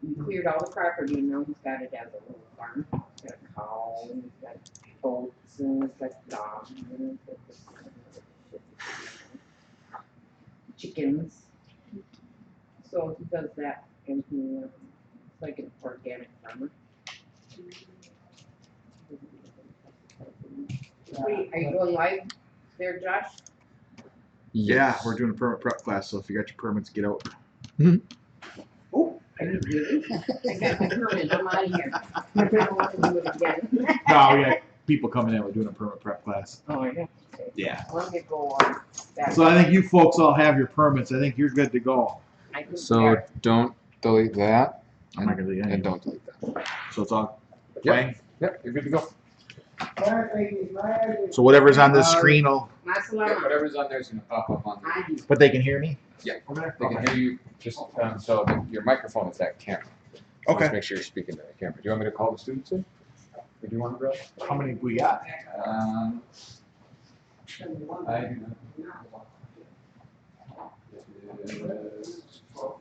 He cleared all the property, and now he's got it as a little farm. He's got a cow, and he's got goats, and he's got dogs, and he's got this chickens. So he does that, and he's like an organic farmer. Wait, are you going live there, Josh? Yeah, we're doing a permit prep class, so if you got your permits, get out. Oh, are you really? I got my permit, I'm out of here. I don't want to do it again. No, we got people coming in. We're doing a permit prep class. Oh, yeah. Okay. Yeah. Let me go on that. So I think you folks all have your permits. I think you're good to go. So don't delete that. I'm not gonna delete And anything. don't delete that. So it's all Yep. fine. Yep, you're good to go. So whatever's on this screen, will Whatever's on there is gonna pop up on there. but they can hear me. Yeah, they can hear you. Just so your microphone is that camera. So Okay. Just make sure you're speaking to the camera. Do you want me to call the students in? Or do you want to, bro? How many we got? I do not. It is 12.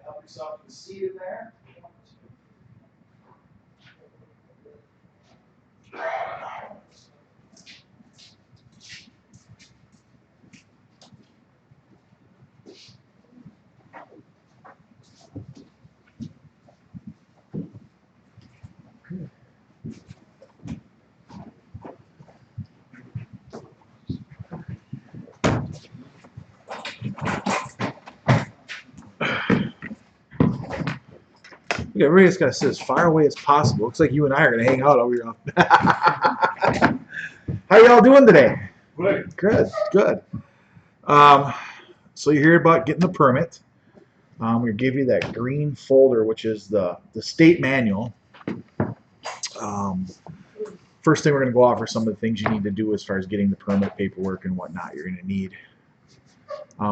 Help yourself to the seat in there. Look, everybody's got to sit as far away as possible. Looks like you and I are going to hang out over here. How y'all doing today? Good. Good, good. So you hear about getting the permit. We give you that green folder, which is the state manual. First thing we're going to go over some of the things you need to do as far as getting the permit paperwork and whatnot you're going to need.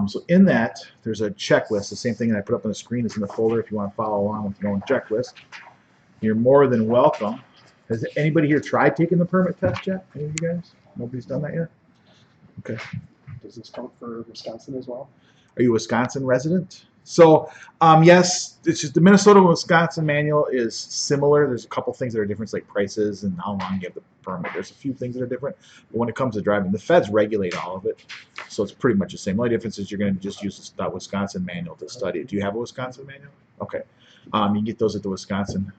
So in that, there's a checklist. The same thing that I put up on the screen is in the folder if you want to follow along with your own checklist. You're more than welcome. Has anybody here tried taking the permit test yet? Any of you guys? Nobody's done that yet? Okay. Does this count for Wisconsin as well? Are you a Wisconsin resident? So, yes, it's just the Minnesota and Wisconsin manual is similar. There's a couple things that are different, like prices and how long you have the permit. There's a few things that are different, but when it comes to driving, the feds regulate all of it, so it's pretty much the same. The only difference is you're going to just use the Wisconsin manual to study it. Do you have a Wisconsin manual? Okay. You can get those at the Wisconsin.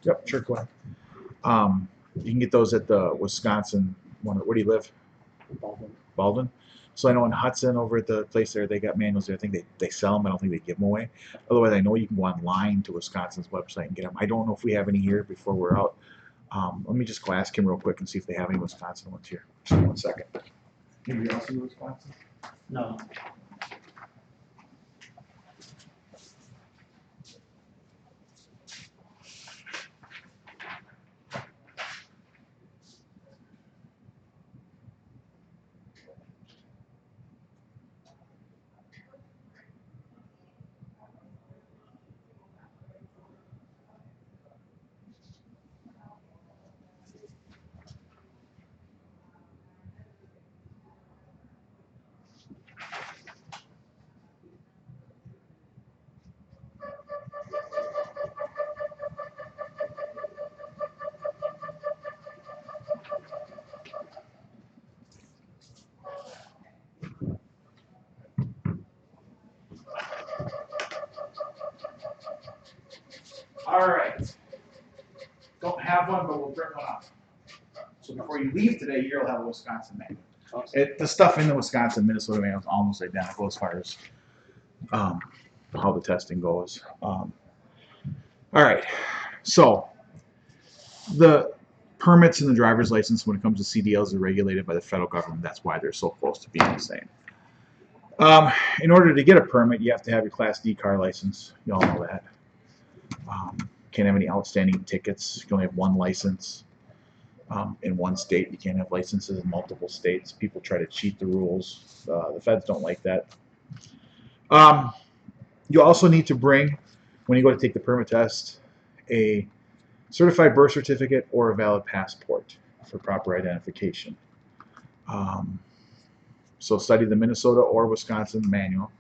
Yep, sure, go ahead. You can get those at the Wisconsin one. Where do you live? Baldwin. So I know in Hudson over at the place there, they got manuals there. I think they sell them. I don't think they give them away. Otherwise, I know you can go online to Wisconsin's website and get them. I don't know if we have any here before we're out. Let me just go ask him real quick and see if they have any Wisconsin ones here. Just 1 second. Anybody else in Wisconsin? No. All right. Don't have one, but we'll print one up. So before you leave today, you'll have a Wisconsin manual. The stuff in the Wisconsin Minnesota manual is almost identical as far as how the testing goes. All right. So the permits and the driver's license, when it comes to CDLs, are regulated by the federal government. That's why they're so close to being the same. In order to get a permit, you have to have your Class D car license. You all know that. Can't have any outstanding tickets. You can only have one license in one state. You can't have licenses in multiple states. People try to cheat the rules. The feds don't like that. You also need to bring, when you go to take the permit test, a certified birth certificate or a valid passport for proper identification. So study the Minnesota or Wisconsin manual.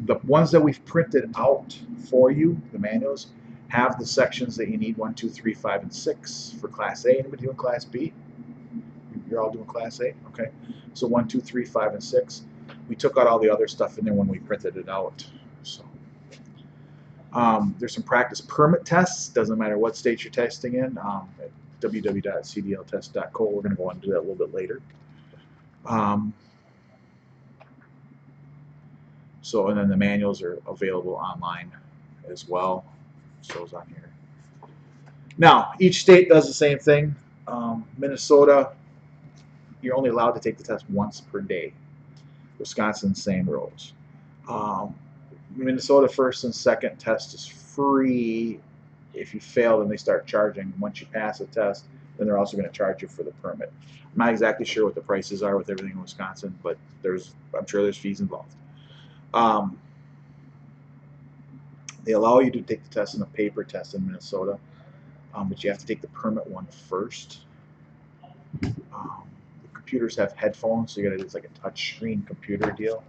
The ones that we've printed out for you, the manuals, have the sections that you need: 1, 2, 3, 5, and 6 for Class A. Anybody doing Class B? You're all doing Class A? Okay. So 1, 2, 3, 5, and 6. We took out all the other stuff in there when we printed it out. So there's some practice permit tests. Doesn't matter what state you're testing in. At www.cdltest.co. We're going to go on and do that a little bit later. So, and then the manuals are available online as well. Shows on here. Now, each state does the same thing. Minnesota, you're only allowed to take the test once per day. Wisconsin, same rules. Minnesota first and second test is free. If you fail, then they start charging. Once you pass a test, then they're also going to charge you for the permit. I'm not exactly sure what the prices are with everything in Wisconsin, but I'm sure there's fees involved. They allow you to take the test in a paper test in Minnesota, but you have to take the permit one first. The computers have headphones, so it's like a touch screen computer deal.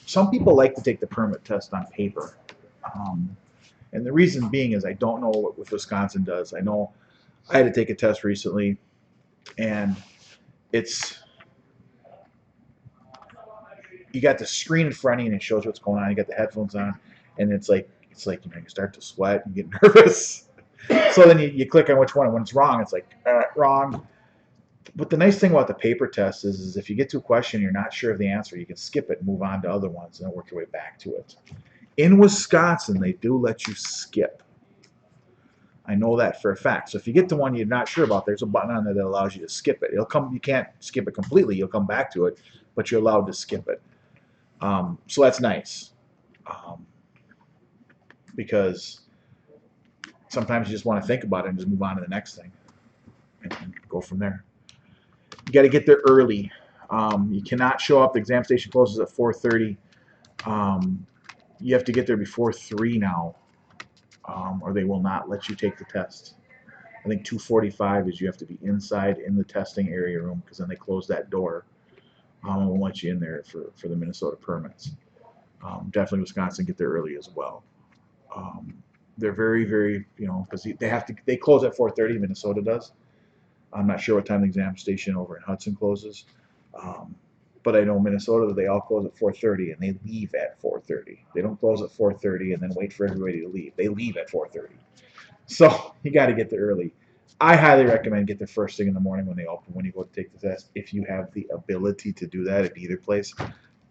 Some people like to take the permit test on paper. And the reason being is I don't know what Wisconsin does. I know I had to take a test recently, and you got the screen in front of you and it shows what's going on. You got the headphones on, and it's like you start to sweat and get nervous. So then you click on which one, and when it's wrong, it's like wrong. But the nice thing about the paper test is if you get to a question you're not sure of the answer, you can skip it and move on to other ones and then work your way back to it. In Wisconsin, they do let you skip. I know that for a fact. So if you get to one you're not sure about, there's a button on there that allows you to skip it. You can't skip it completely. You'll come back to it, but you're allowed to skip it. So that's nice. Because sometimes you just want to think about it and just move on to the next thing and go from there. You got to get there early. You cannot show up. The exam station closes at 4:30. You have to get there before 3 now, or they will not let you take the test. I think 2:45 is you have to be inside in the testing area room, because then they close that door and won't let you in there for the Minnesota permits. Definitely Wisconsin, get there early as well. They're very, very, because they close at 4:30. Minnesota does. I'm not sure what time the exam station over in Hudson closes, but I know Minnesota, they all close at 4:30 and they leave at 4:30. They don't close at 4:30 and then wait for everybody to leave. They leave at 4:30. So you got to get there early. I highly recommend get there first thing in the morning when they open, when you go to take the test. If you have the ability to do that at either place,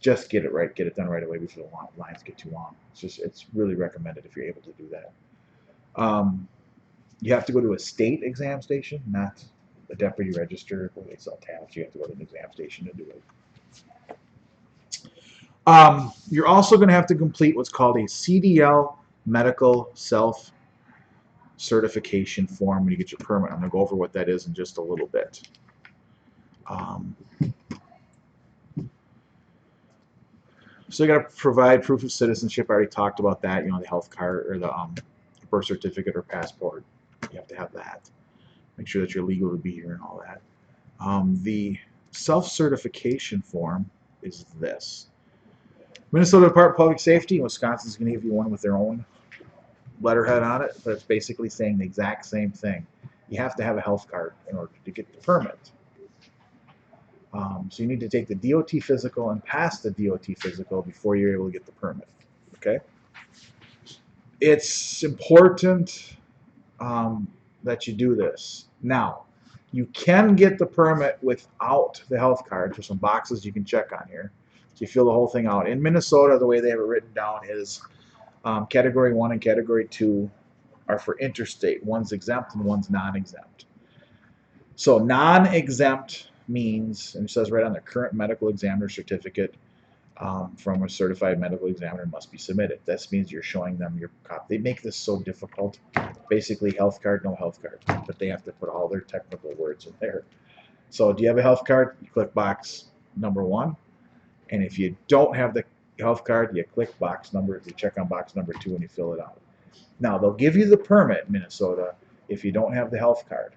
just get it done right away before the lines get too long. It's really recommended if you're able to do that. You have to go to a state exam station, not a deputy register where they sell tabs. You have to go to an exam station to do it. You're also going to have to complete what's called a CDL medical self certification form when you get your permit. I'm going to go over what that is in just a little bit. So you got to provide proof of citizenship. I already talked about that. The health card or the birth certificate or passport. You have to have that. Make sure that you're legal to be here and all that. The self-certification form is this. Minnesota Department of Public Safety and Wisconsin's going to give you one with their own letterhead on it, but it's basically saying the exact same thing. You have to have a health card in order to get the permit. So you need to take the DOT physical and pass the DOT physical before you're able to get the permit. Okay. It's important that you do this. Now, you can get the permit without the health card. There's some boxes you can check on here. So you fill the whole thing out. In Minnesota, the way they have it written down is Category 1 and Category 2 are for interstate. One's exempt and one's non-exempt. So non-exempt means, and it says right on the current medical examiner certificate from a certified medical examiner must be submitted. This means you're showing them your copy. They make this so difficult. Basically, health card, no health card, but they have to put all their technical words in there. So do you have a health card? You click box number 1. And if you don't have the health card, you click box number, you check on box number 2 and you fill it out. Now, they'll give you the permit in Minnesota if you don't have the health card.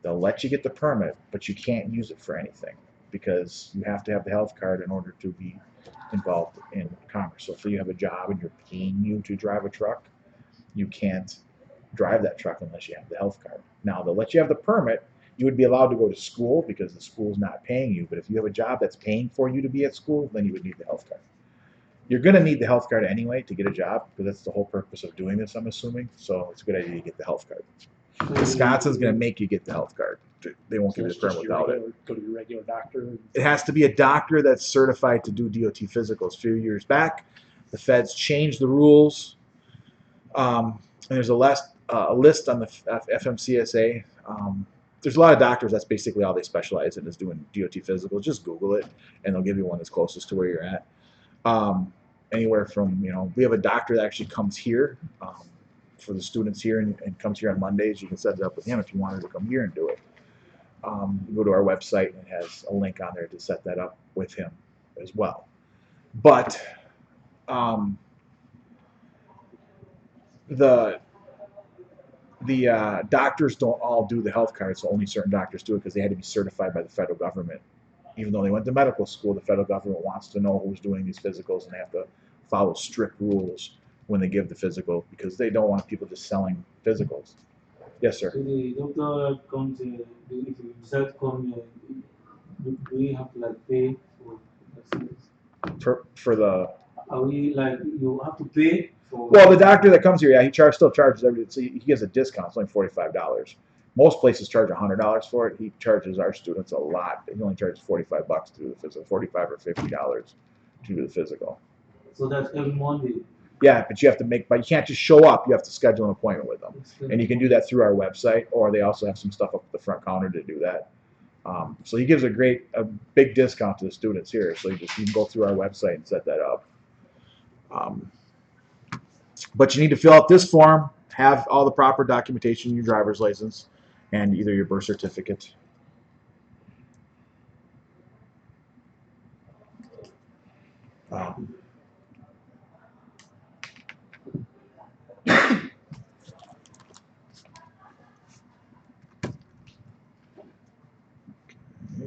They'll let you get the permit, but you can't use it for anything because you have to have the health card in order to be involved in commerce. So if you have a job and you're paying you to drive a truck, you can't drive that truck unless you have the health card. Now, they'll let you have the permit. You would be allowed to go to school because the school's not paying you. But if you have a job that's paying for you to be at school, then you would need the health card. You're going to need the health card anyway to get a job because that's the whole purpose of doing this, I'm assuming. So it's a good idea to get the health card. Wisconsin's going to make you get the health card. They won't give you the permit without it. Go to your regular doctor. It has to be a doctor that's certified to do DOT physicals. A few years back, the feds changed the rules. And there's a list on the FMCSA. There's a lot of doctors, that's basically all they specialize in is doing DOT physicals. Just Google it, and they'll give you one that's closest to where you're at. Anywhere from, we have a doctor that actually comes here for the students here and comes here on Mondays. You can set it up with him if you wanted to come here and do it. Go to our website, and it has a link on there to set that up with him as well. But the doctors don't all do the health card, so only certain doctors do it because they had to be certified by the federal government. Even though they went to medical school, the federal government wants to know who's doing these physicals, and they have to follow strict rules when they give the physical because they don't want people just selling physicals. Yes, sir. So the doctor comes, if the result comes, do we have to like pay for the For the Are we like you have to pay for? well, the doctor that comes here, yeah, he still charges everything. So he gives a discount. It's only $45. Most places charge $100 for it. He charges our students a lot. He only charges $45 to do the physical, $45 or $50 to do the physical. So that's every Monday. Yeah, but you can't just show up. You have to schedule an appointment with them, and you can do that through our website, or they also have some stuff up at the front counter to do that. So he gives a big discount to the students here. So you can go through our website and set that up. But you need to fill out this form, have all the proper documentation, your driver's license, and either your birth certificate.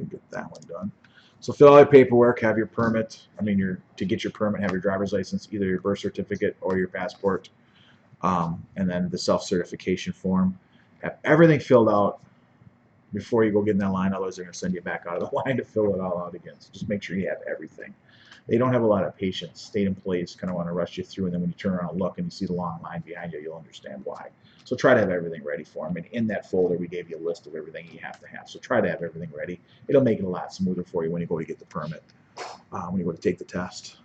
Get that one done. So fill out your paperwork, have your permit. To get your permit, have your driver's license, either your birth certificate or your passport, and then the self-certification form. Have everything filled out before you go get in that line. Otherwise, they're going to send you back out of the line to fill it all out again. So just make sure you have everything. They don't have a lot of patience. State employees kind of want to rush you through, and then when you turn around and look and you see the long line behind you, you'll understand why. So try to have everything ready for them. And in that folder, we gave you a list of everything you have to have. So try to have everything ready. It'll make it a lot smoother for you when you go to get the permit, when you go to take the test.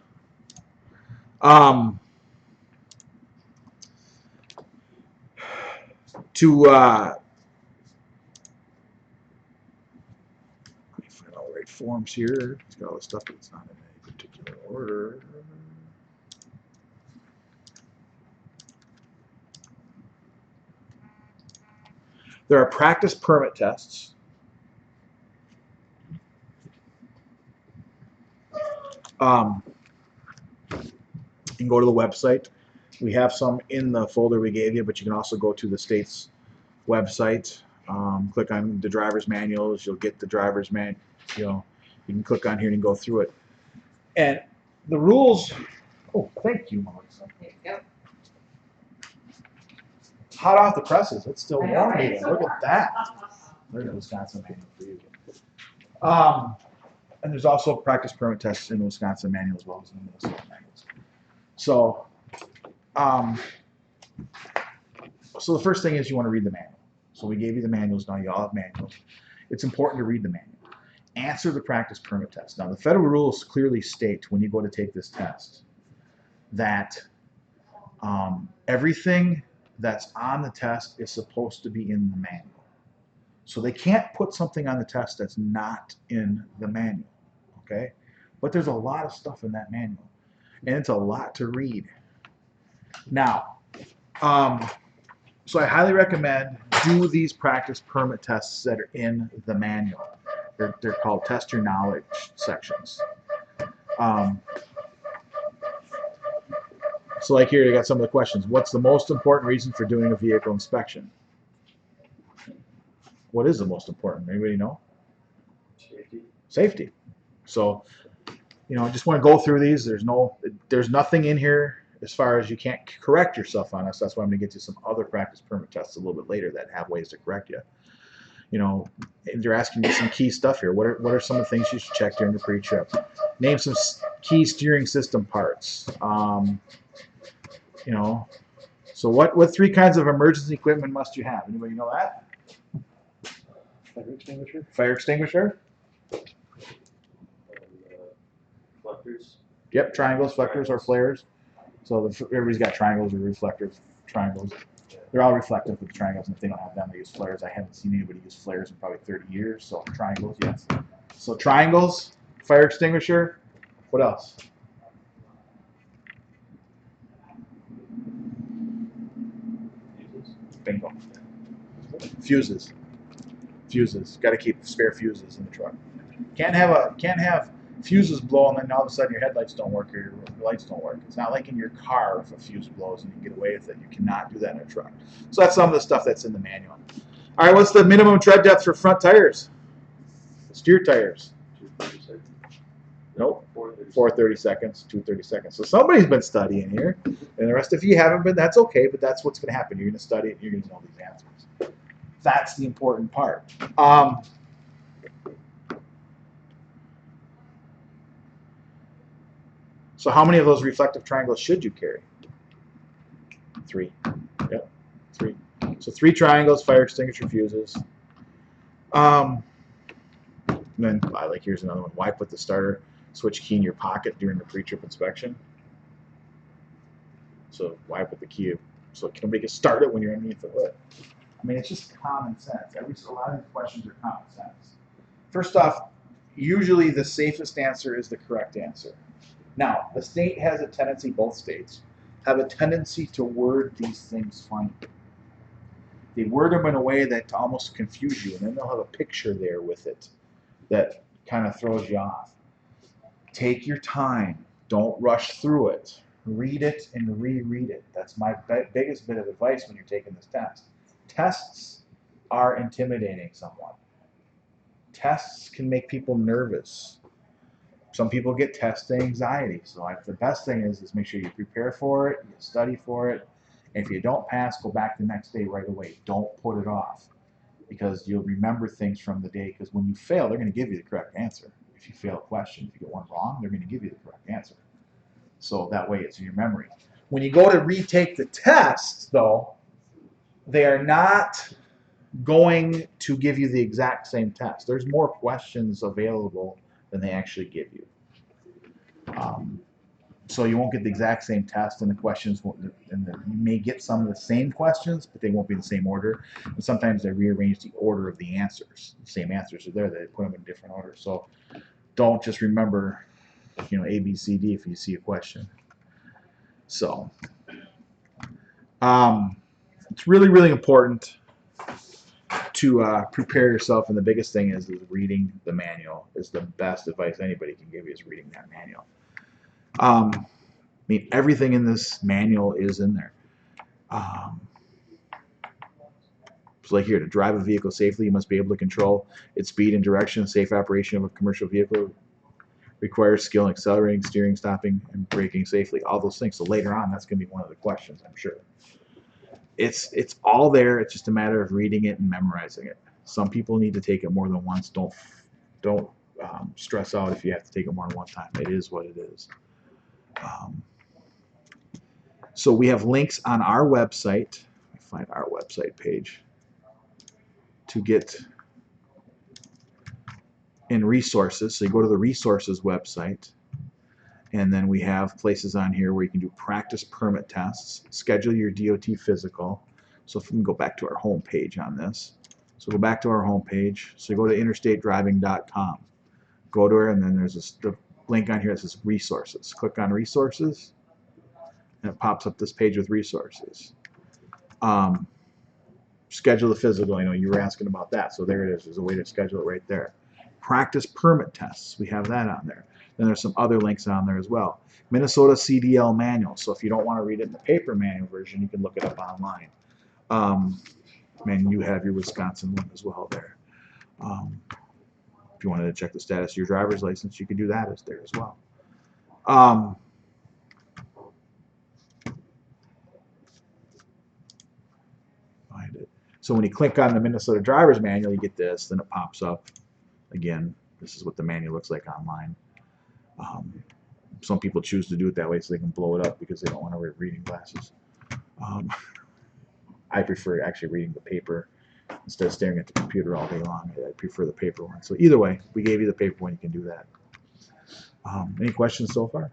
Let me find all the right forms here. It's got all the stuff, but it's not in any particular order. There are practice permit tests. You can go to the website. We have some in the folder we gave you, but you can also go to the state's website. Click on the driver's manuals. You'll get the driver's manual. You can click on here and go through it. And the rules. Oh, thank you, Melissa. There you go. Hot off the presses. It's still I know, warm right? here. Look at that. There's a Wisconsin manual for you. And there's also practice permit tests in the Wisconsin manual as well as in the Minnesota manuals. So, so the first thing is you want to read the manual. So we gave you the manuals. Now you all have manuals. It's important to read the manual. Answer the practice permit test. Now the federal rules clearly state when you go to take this test that everything that's on the test is supposed to be in the manual. So they can't put something on the test that's not in the manual, okay? But there's a lot of stuff in that manual, and it's a lot to read. Now, so I highly recommend do these practice permit tests that are in the manual. They're called test your knowledge sections. So like here, you got some of the questions. What's the most important reason for doing a vehicle inspection? What is the most important? Anybody know? Safety. Safety. So, you know, I just want to go through these. There's nothing in here as far as you can't correct yourself on us. That's why I'm going to get you some other practice permit tests a little bit later that have ways to correct you. You know, they're asking you some key stuff here. What are some of the things you should check during the pre-trip? Name some key steering system parts. You know, so what 3 kinds of emergency equipment must you have? Anybody know that? Fire extinguisher. Fire extinguisher. Reflectors. Yep, triangles, reflectors, or flares. So everybody's got triangles or reflectors. Triangles. They're all reflective with the triangles, and if they don't have them, they use flares. I haven't seen anybody use flares in probably 30 years, so triangles, yes. So triangles, fire extinguisher. What else? Bingo. Fuses. Fuses. Got to keep spare fuses in the truck. Can't have fuses blow and then all of a sudden your headlights don't work or your lights don't work. It's not like in your car if a fuse blows and you get away with it. You cannot do that in a truck. So that's some of the stuff that's in the manual. All right, what's the minimum tread depth for front tires? Steer tires. 230 seconds. Nope. 430 430 seconds, 230 seconds. So somebody's been studying here, and the rest of you haven't been. That's okay, but that's what's going to happen. You're going to study it, and you're going to know these answers. That's the important part. So how many of those reflective triangles should you carry? 3. Yep, 3. So 3 triangles, fire extinguisher, fuses. And then, like, here's another one. Why put the starter switch key in your pocket during the pre-trip inspection? So why put the key so nobody can start it when you're underneath the hood? I mean, it's just common sense. A lot of these questions are common sense. First off, usually the safest answer is the correct answer. Now, the state has a tendency, both states, have a tendency to word these things funny. They word them in a way that to almost confuse you, and then they'll have a picture there with it that kind of throws you off. Take your time. Don't rush through it. Read it and reread it. That's my biggest bit of advice when you're taking this test. Tests are intimidating somewhat. Tests can make people nervous. Some people get test anxiety. So the best thing is make sure you prepare for it, you study for it. And if you don't pass, go back the next day right away. Don't put it off, because you'll remember things from the day. Because when you fail, they're going to give you the correct answer. If you fail a question, if you get one wrong, they're going to give you the correct answer. So that way it's in your memory. When you go to retake the tests, though, they are not going to give you the exact same test. There's more questions available than they actually give you. So you won't get the exact same test, and the questions won't, you may get some of the same questions, but they won't be in the same order. And sometimes they rearrange the order of the answers. The same answers are there, they put them in different order. So don't just remember, A, B, C, D if you see a question. So it's really, really important to prepare yourself, and the biggest thing is reading the manual is the best advice anybody can give you, is reading that manual. I mean, everything in this manual is in there. So like here, to drive a vehicle safely, you must be able to control its speed and direction. Safe operation of a commercial vehicle requires skill in accelerating, steering, stopping, and braking safely. All those things. So later on, that's going to be one of the questions, I'm sure. It's all there. It's just a matter of reading it and memorizing it. Some people need to take it more than once. Don't stress out if you have to take it more than one time. It is what it is. So we have links on our website. Let me find our website page to get in resources. So you go to the resources website, and then we have places on here where you can do practice permit tests, schedule your DOT physical. So if we can go back to our home page on this. So go back to our home page. So you go to interstatedriving.com. Go to her, and then there's the link on here that says resources. Click on resources, and it pops up this page with resources. Schedule the physical. I know you were asking about that, so there it is. There's a way to schedule it right there. Practice permit tests. We have that on there. Then there's some other links on there as well. Minnesota CDL manual. So if you don't want to read it in the paper manual version, you can look it up online. And you have your Wisconsin one as well there. If you wanted to check the status of your driver's license, you could do that as there as well. Find it. So when you click on the Minnesota driver's manual, you get this. Then it pops up. Again, this is what the manual looks like online. Some people choose to do it that way so they can blow it up because they don't want to wear reading glasses. I prefer actually reading the paper instead of staring at the computer all day long. I prefer the paper one. So either way, we gave you the paper one. You can do that. Any questions so far?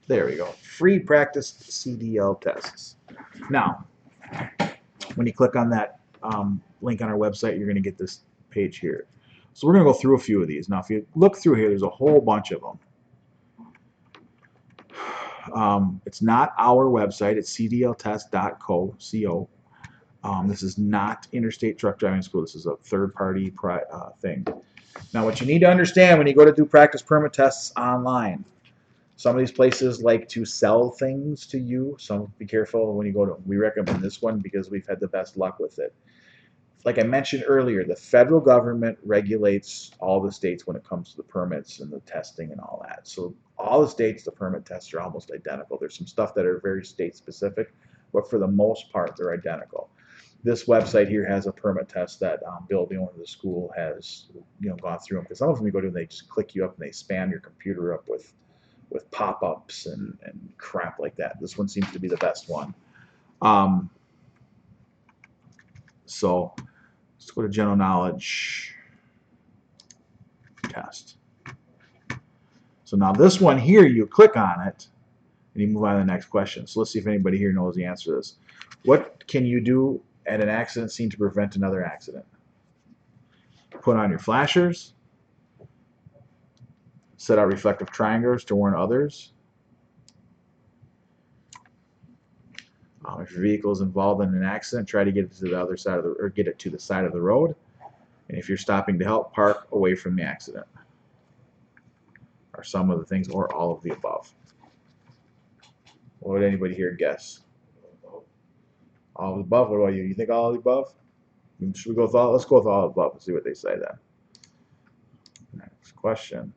There we go. Free practice CDL tests. Now, when you click on that link on our website, you're going to get this page here. So we're going to go through a few of these. Now, if you look through here, there's a whole bunch of them. It's not our website. It's cdltest.co. This is not Interstate Truck Driving School. This is a third-party thing. Now, what you need to understand when you go to do practice permit tests online, some of these places like to sell things to you. So be careful when you go to. We recommend this one because we've had the best luck with it. Like I mentioned earlier, the federal government regulates all the states when it comes to the permits and the testing and all that. So all the states, the permit tests are almost identical. There's some stuff that are very state specific, but for the most part, they're identical. This website here has a permit test that Bill, the owner of the school, has gone through them. Because some of them you go to, they just click you up and they spam your computer up with pop-ups and crap like that. This one seems to be the best one. So let's go to general knowledge test. So now this one here, you click on it and you move on to the next question. So let's see if anybody here knows the answer to this. What can you do at an accident scene to prevent another accident? Put on your flashers. Set out reflective triangles to warn others. If your vehicle is involved in an accident, try to get it to the other side of the, or get it to the side of the road. And if you're stopping to help, park away from the accident. Are some of the things, or all of the above. What would anybody here guess? All of the above. What about you? You think all of the above? Should we go with all? Let's go with all of the above and see what they say then. Next question.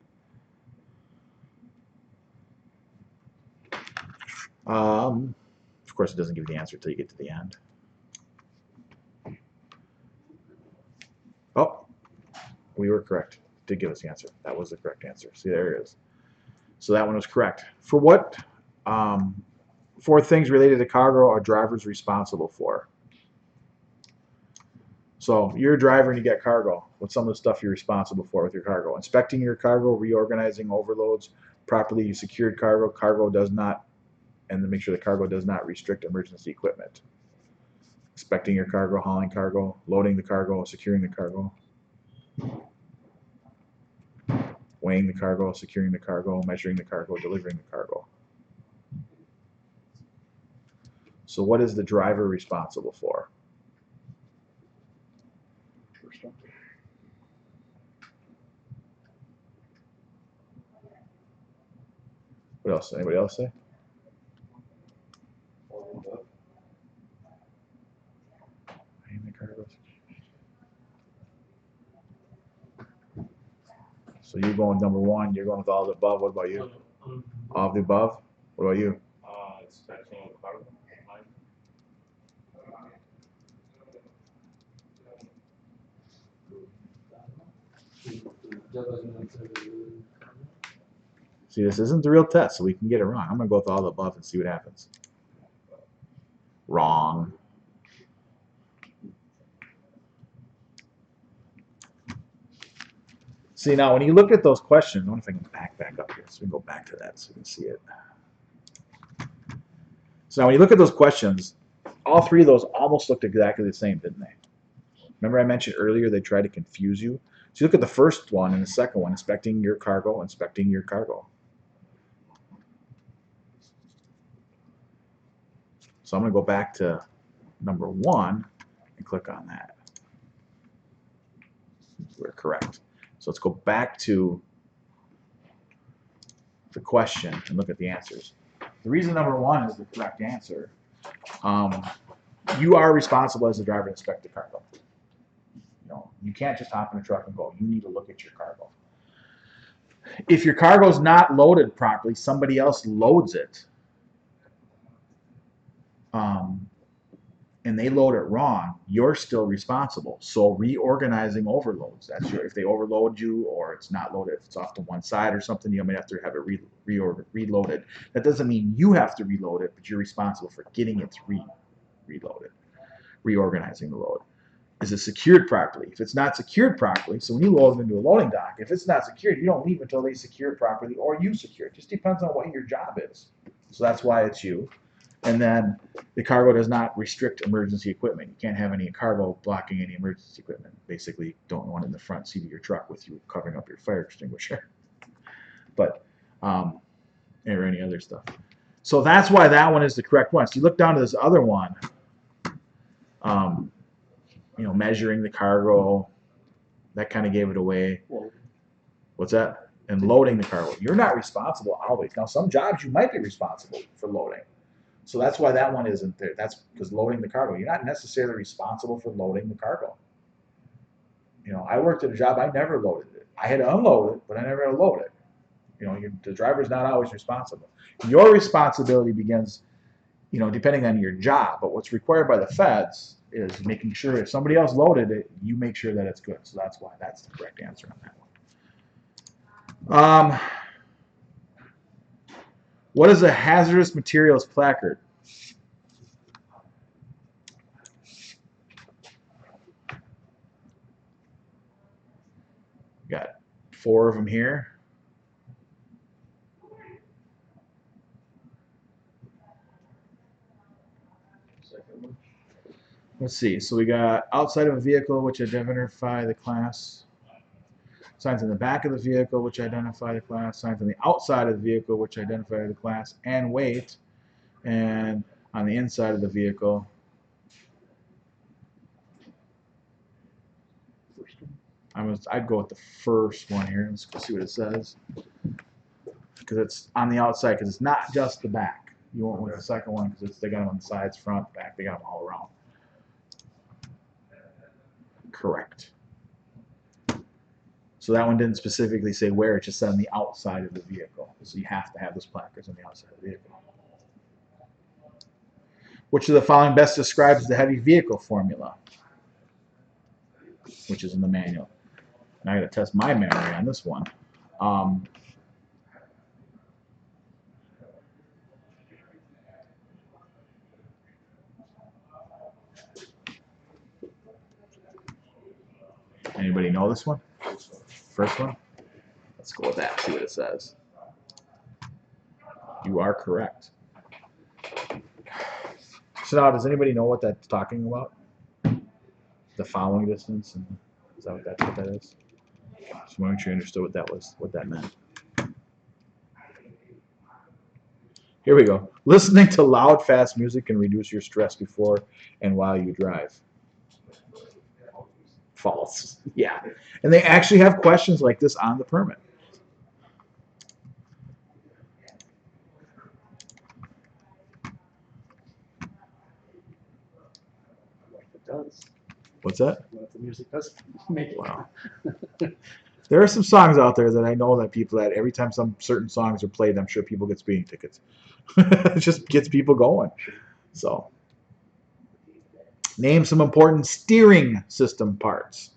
Of course, it doesn't give you the answer until you get to the end. Oh, we were correct. It did give us the answer. That was the correct answer. See, there it is. So that one was correct. For what? For things related to cargo, are drivers responsible for? So you're a driver and you get cargo. What's some of the stuff you're responsible for with your cargo? Inspecting your cargo, reorganizing overloads, properly secured cargo. Cargo does not, and to make sure the cargo does not restrict emergency equipment. Inspecting your cargo, hauling cargo, loading the cargo, securing the cargo. Weighing the cargo, securing the cargo, measuring the cargo, delivering the cargo. So what is the driver responsible for? What else? Anybody else say? Weighing the cargo. So you're going number one. You're going with all of the above. What about you? All of the above. What about you? Inspecting cargo. that doesn't answer the See, this isn't the real test, so we can get it wrong. I'm going to go with all the above and see what happens. Wrong. See, now when you look at those questions, I wonder if I can back up here so we can go back to that so we can see it. So now when you look at those questions, all three of those almost looked exactly the same, didn't they? Remember I mentioned earlier they tried to confuse you? So you look at the first one and the second one, inspecting your cargo, inspecting your cargo. So I'm going to go back to number 1 and click on that. We're correct. So let's go back to the question and look at the answers. The reason number 1 is the correct answer. You are responsible as a driver to inspect the cargo. You can't just hop in a truck and go. You need to look at your cargo. If your cargo is not loaded properly, somebody else loads it, and they load it wrong, you're still responsible. So reorganizing overloads, that's if they overload you or it's not loaded, if it's off to one side or something, you might have to have it reloaded. That doesn't mean you have to reload it, but you're responsible for getting it reloaded, reorganizing the load. Is it secured properly? If it's not secured properly, so when you load it into a loading dock, if it's not secured, you don't leave until they secure it properly or you secure it. It just depends on what your job is. So that's why it's you. And then the cargo does not restrict emergency equipment. You can't have any cargo blocking any emergency equipment. Basically, don't want it in the front seat of your truck with you covering up your fire extinguisher. But, or any other stuff. So that's why that one is the correct one. So you look down to this other one, measuring the cargo, that kind of gave it away. What's that? And loading the cargo. You're not responsible always. Now, some jobs you might be responsible for loading. So that's why that one isn't there. That's because loading the cargo. You're not necessarily responsible for loading the cargo. I worked at a job, I never loaded it. I had to unload it, but I never had to load it. The driver's not always responsible. Your responsibility begins, depending on your job. But what's required by the feds is making sure if somebody else loaded it, you make sure that it's good. So that's why that's the correct answer on that one. What is a hazardous materials placard? Got 4 of them here. Let's see. So we got outside of a vehicle, which identify the class. Signs on the back of the vehicle, which identify the class. Signs on the outside of the vehicle, which identify the class and weight. And on the inside of the vehicle. I'd go with the first one here. Let's go see what it says. Because it's on the outside, because it's not just the back. You won't with the second one because they got them on the sides, front, back. They got them all around. Correct. So that one didn't specifically say where, it just said on the outside of the vehicle. So you have to have those placards on the outside of the vehicle. Which of the following best describes the heavy vehicle formula? Which is in the manual. Now I got to test my memory on this one. Anybody know this one? First one? Let's go with that, see what it says. You are correct. So now, does anybody know what that's talking about? The following distance? And is that what that is? Just want to make sure you understood what that meant. Here we go. Listening to loud, fast music can reduce your stress before and while you drive. False. Yeah. And they actually have questions like this on the permit. What if it does? What's that? What if the music does make it? Wow. There are some songs out there that I know that people that every time some certain songs are played, I'm sure people get speeding tickets. It just gets people going. So, name some important steering system parts.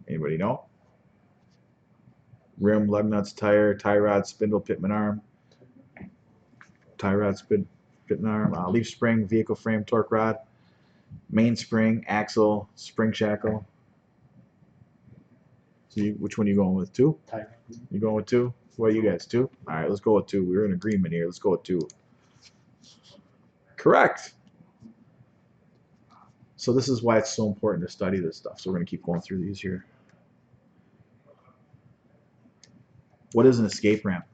Anybody know? Rim, lug nuts, tire, tie rod, spindle, pitman arm. Tie rod, pitman arm, leaf spring, vehicle frame, torque rod, mainspring, axle, spring shackle. So which one are you going with? 2? Tire. You going with 2? What are you guys? 2? All right, let's go with 2. We were in agreement here. Let's go with 2. Correct. So this is why it's so important to study this stuff. So we're going to keep going through these here. What is an escape ramp?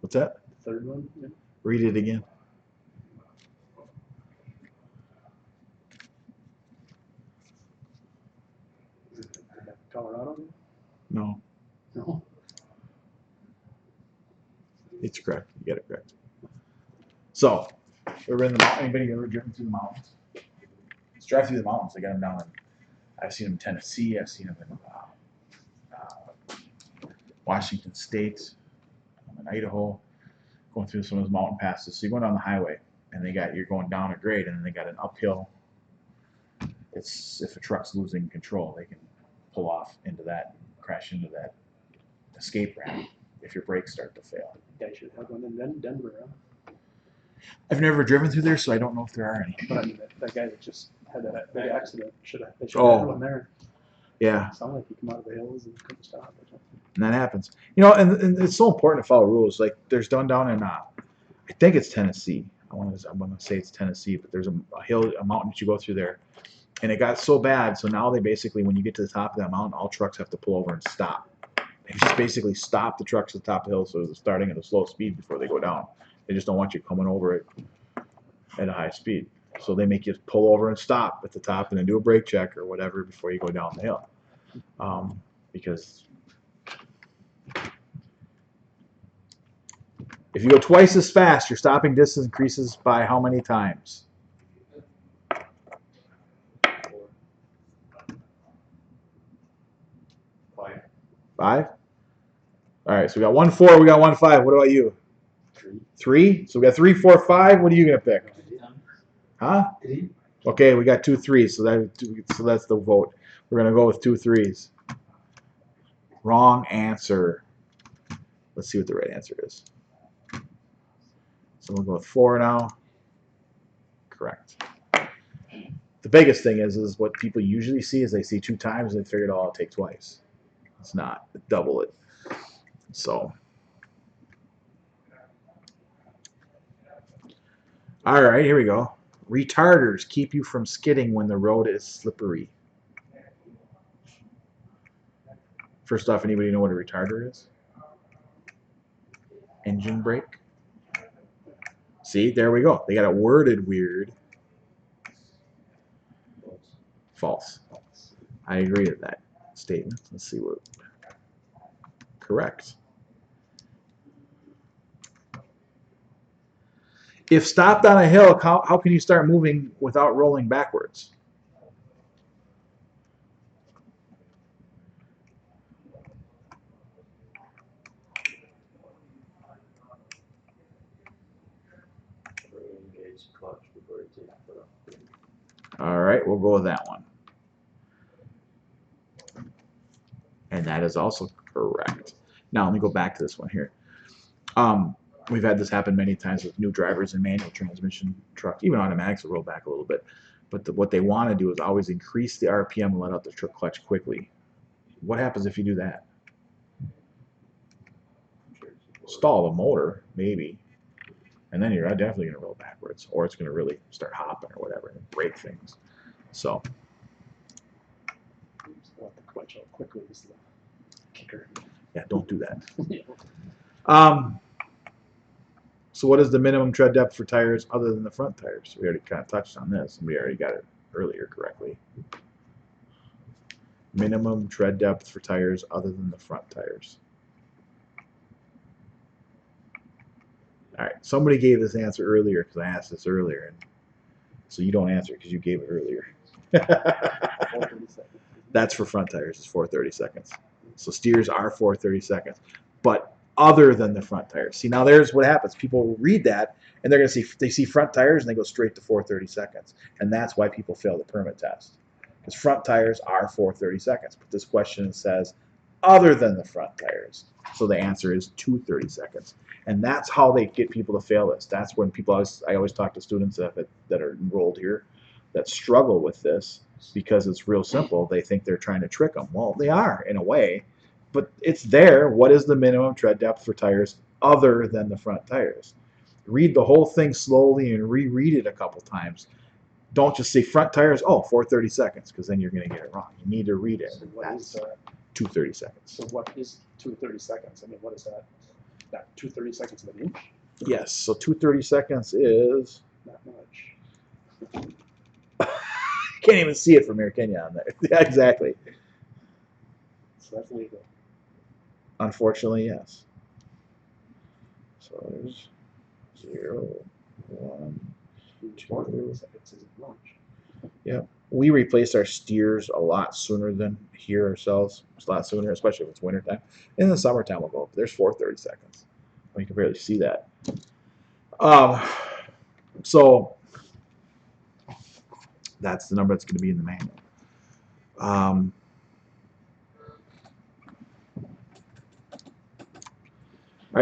What's that? The third one. Yeah. Read it again. Is it Colorado? No, No. it's correct. You get it correct. So we're in the mountain. Anybody ever driven through the mountains? Let's drive through the mountains. I got them down in, I've seen them in Tennessee. I've seen them in Washington State, in Idaho, going through some of those mountain passes. So you're going down the highway, and you're going down a grade, and then they got an uphill. It's if a truck's losing control, they can pull off into that, crash into that escape ramp if your brakes start to fail. Yeah, you should have one in Denver. Huh? I've never driven through there, so I don't know if there are any. But I mean, that guy that just had that big accident should have. They should Oh. have one there. Yeah, It sounded like he came out of the hills and couldn't stop or something. and that happens. You know, and it's so important to follow rules. Like there's down in, I think it's Tennessee. I'm gonna say it's Tennessee, but there's a hill, a mountain that you go through there, and it got so bad. So now they basically, when you get to the top of that mountain, all trucks have to pull over and stop. They just basically stop the trucks at the top of the hill, so they're starting at a slow speed before they go down. They just don't want you coming over it at a high speed. So they make you pull over and stop at the top and then do a brake check or whatever before you go down the hill. Because if you go twice as fast, your stopping distance increases by how many times? 5? All right, so we got 1, 4, we got 1, 5. What about you? 3? So we got 3, 4, 5. What are you gonna pick? Huh? 3. Okay, we got 2 3s, so that's the vote. We're gonna go with 2 3s. Wrong answer. Let's see what the right answer is. So we'll go with 4 now. Correct. The biggest thing is what people usually see is they see 2 times and they figure, oh, I'll take twice. It's not. Double it. So. All right, here we go. Retarders keep you from skidding when the road is slippery. First off, anybody know what a retarder is? Engine brake. See, there we go. They got it worded weird. False. I agree with that statement. Let's see what. Correct. If stopped on a hill, how can you start moving without rolling backwards? All right, we'll go with that one. And that is also correct. Now, let me go back to this one here. We've had this happen many times with new drivers and manual transmission trucks. Even automatics will roll back a little bit. But what they want to do is always increase the RPM and let out the trip clutch quickly. What happens if you do that? Stall the motor, maybe. And then you're definitely going to roll backwards. Or it's going to really start hopping or whatever and break things. So. Let the clutch out quickly is the kicker. Yeah, don't do that. Yeah. So what is the minimum tread depth for tires other than the front tires? We already kind of touched on this, and we already got it earlier correctly. Minimum tread depth for tires other than the front tires. All right, somebody gave this answer earlier because I asked this earlier, and So you don't answer because you gave it earlier. 430 seconds. That's for front tires, is 430 seconds. So steers are 430 seconds. But other than the front tires. See, now there's what happens. People read that and they're going to they see front tires and they go straight to 430 seconds. And that's why people fail the permit test. Because front tires are 430 seconds. But this question says other than the front tires. So the answer is 230 seconds. And that's how they get people to fail this. That's when I always talk to students that are enrolled here that struggle with this because it's real simple. They think they're trying to trick them. Well, they are in a way, but it's there. What is the minimum tread depth for tires other than the front tires? Read the whole thing slowly and reread it a couple times. Don't just say front tires, 430 seconds, because then you're going to get it wrong. You need to read it. So what is 230 seconds. So what is 230 seconds? I mean, what is that? That 230 seconds of an inch? Yes, so 230 seconds is... Not much. Can't even see it from here, can you, on there? Yeah, exactly. So that's legal. Unfortunately, yes. So there's 0, 1, 430 seconds isn't much. yeah. We replace our steers a lot sooner than here ourselves. It's a lot sooner, especially if it's wintertime. In the summertime, we'll go up. There's 430 seconds. You can barely see that. So that's the number that's going to be in the manual. All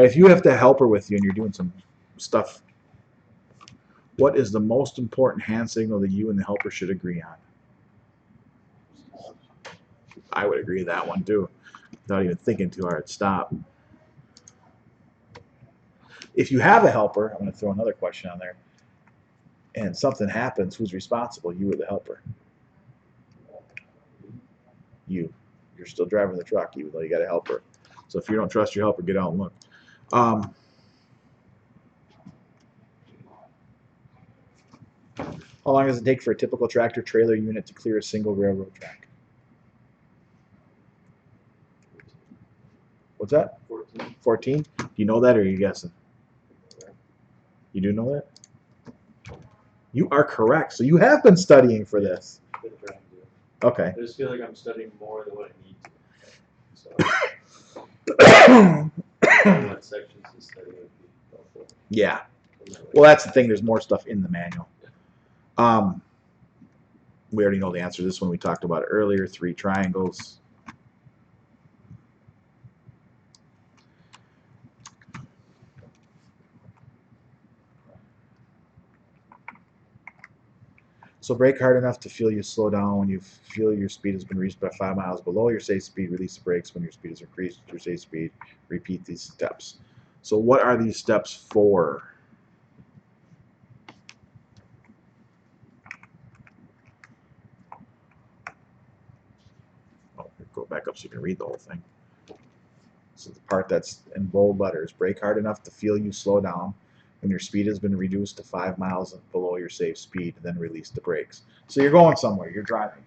right, if you have to helper with you and you're doing some stuff, what is the most important hand signal that you and the helper should agree on? I would agree with that one too, without even thinking too hard. Stop. If you have a helper, I'm going to throw another question on there, and something happens, who's responsible, you or the helper? You. You're still driving the truck, even though you got a helper. So if you don't trust your helper, get out and look. How long does it take for a typical tractor trailer unit to clear a single railroad track? What's that? 14. 14? Do you know that or are you guessing? You do know that? You are correct. So you have been studying for this. Been trying to. Okay. I just feel like I'm studying more than what I need to. So what sections to study would be helpful. Yeah. Well, that's the thing. There's more stuff in the manual. We already know the answer to this one. We talked about it earlier. 3 triangles. So brake hard enough to feel you slow down when you feel your speed has been reached by 5 miles below your safe speed. Release the brakes when your speed is increased to your safe speed. Repeat these steps. So what are these steps for? Oh, go back up so you can read the whole thing. So the part that's in bold letters, brake hard enough to feel you slow down when your speed has been reduced to 5 miles below your safe speed, then release the brakes. So you're going somewhere, you're driving.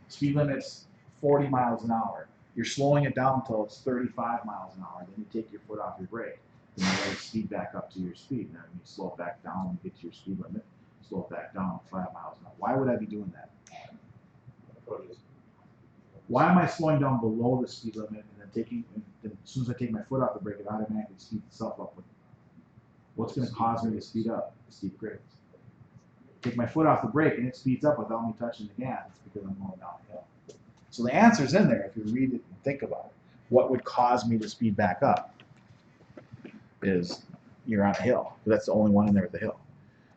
Speed limit's 40 miles an hour. You're slowing it down until it's 35 miles an hour. Then you take your foot off your brake. Then you let it speed back up to your speed. Then you slow it back down when you get to your speed limit. Slow it back down 5 miles an hour. Why would I be doing that? Why am I slowing down below the speed limit and then as soon as I take my foot off the brake, it automatically speeds itself up? What's going to cause me to speed up? The steep grades. Take my foot off the brake and it speeds up without me touching the gas. It's because I'm going downhill. So the answer's in there if you read it and think about it. What would cause me to speed back up is you're on a hill. That's the only one in there with the hill.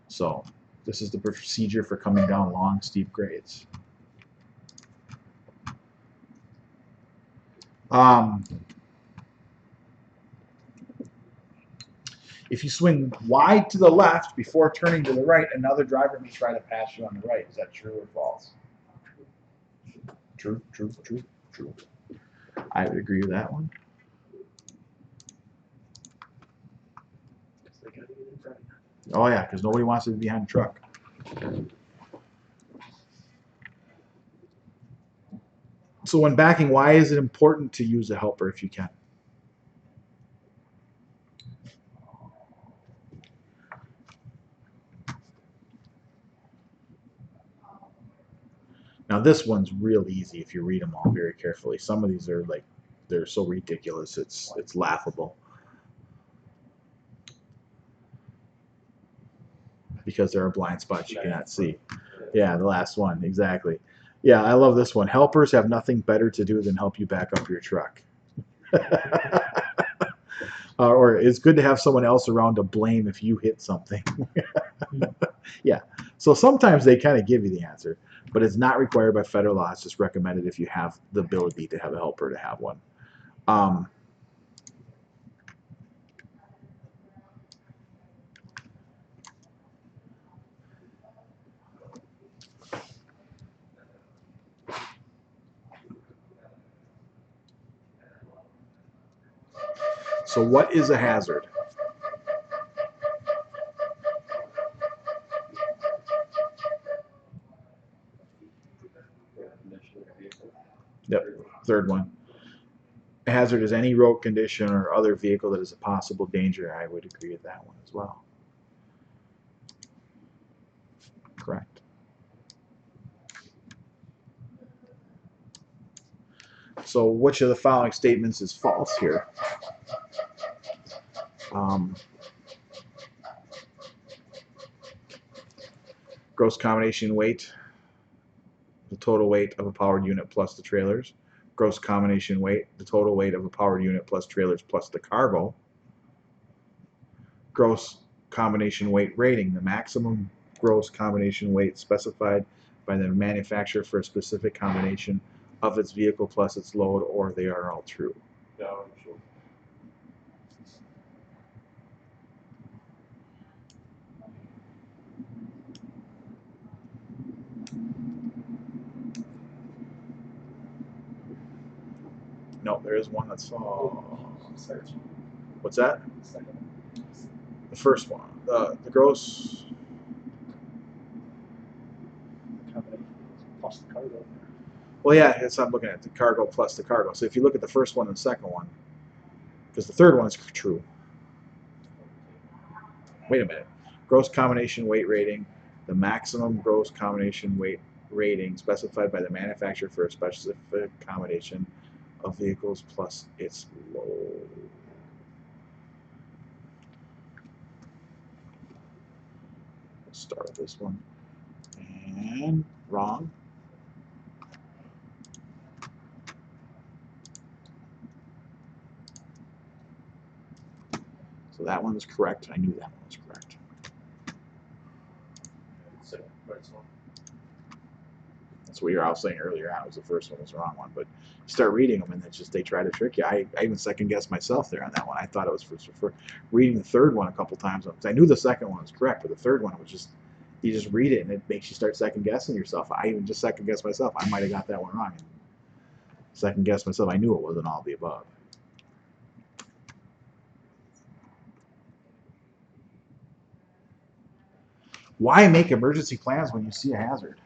So this is the procedure for coming down long, steep grades. If you swing wide to the left before turning to the right, another driver may try to pass you on the right. Is that true or false? True, true, true, true. I would agree with that one. Oh yeah, because nobody wants to be behind the truck. So when backing, why is it important to use a helper if you can? Now this one's real easy if you read them all very carefully. Some of these are like, they're so ridiculous, it's laughable. Because there are blind spots you cannot see. Yeah, the last one, exactly. Yeah, I love this one. Helpers have nothing better to do than help you back up your truck. Or it's good to have someone else around to blame if you hit something. Yeah, so sometimes they kind of give you the answer, but it's not required by federal law. It's just recommended if you have the ability to have a helper to have one. So what is a hazard? Yep, third one. A hazard is any road condition or other vehicle that is a possible danger. I would agree with that one as well. Correct. So which of the following statements is false here? Gross combination weight, the total weight of a powered unit plus the trailers. Gross combination weight, the total weight of a powered unit plus trailers plus the cargo. Gross combination weight rating, the maximum gross combination weight specified by the manufacturer for a specific combination of its vehicle plus its load, or they are all true. No, sure. No, there is one that's Search. what's that? Second. The first one. The gross. Combination plus the cargo. Well, yeah, it's I'm looking at the cargo plus the cargo. So if you look at the first one and the second one, because the third one is true. Wait a minute. Gross combination weight rating, the maximum gross combination weight rating specified by the manufacturer for a specific combination of vehicles plus its load. Let's start with this one. And wrong. So that one is correct. I knew that one was correct. That's what I was saying earlier on. Was the first one was the wrong one, but you start reading them and it's just they try to trick you. I even second guessed myself there on that one. I thought it was for reading the third one a couple times. I knew the second one was correct, but the third one was just you just read it and it makes you start second guessing yourself. I even just second guessed myself. I might have got that one wrong. Second guessed myself. I knew it wasn't all of the above. Why make emergency plans when you see a hazard?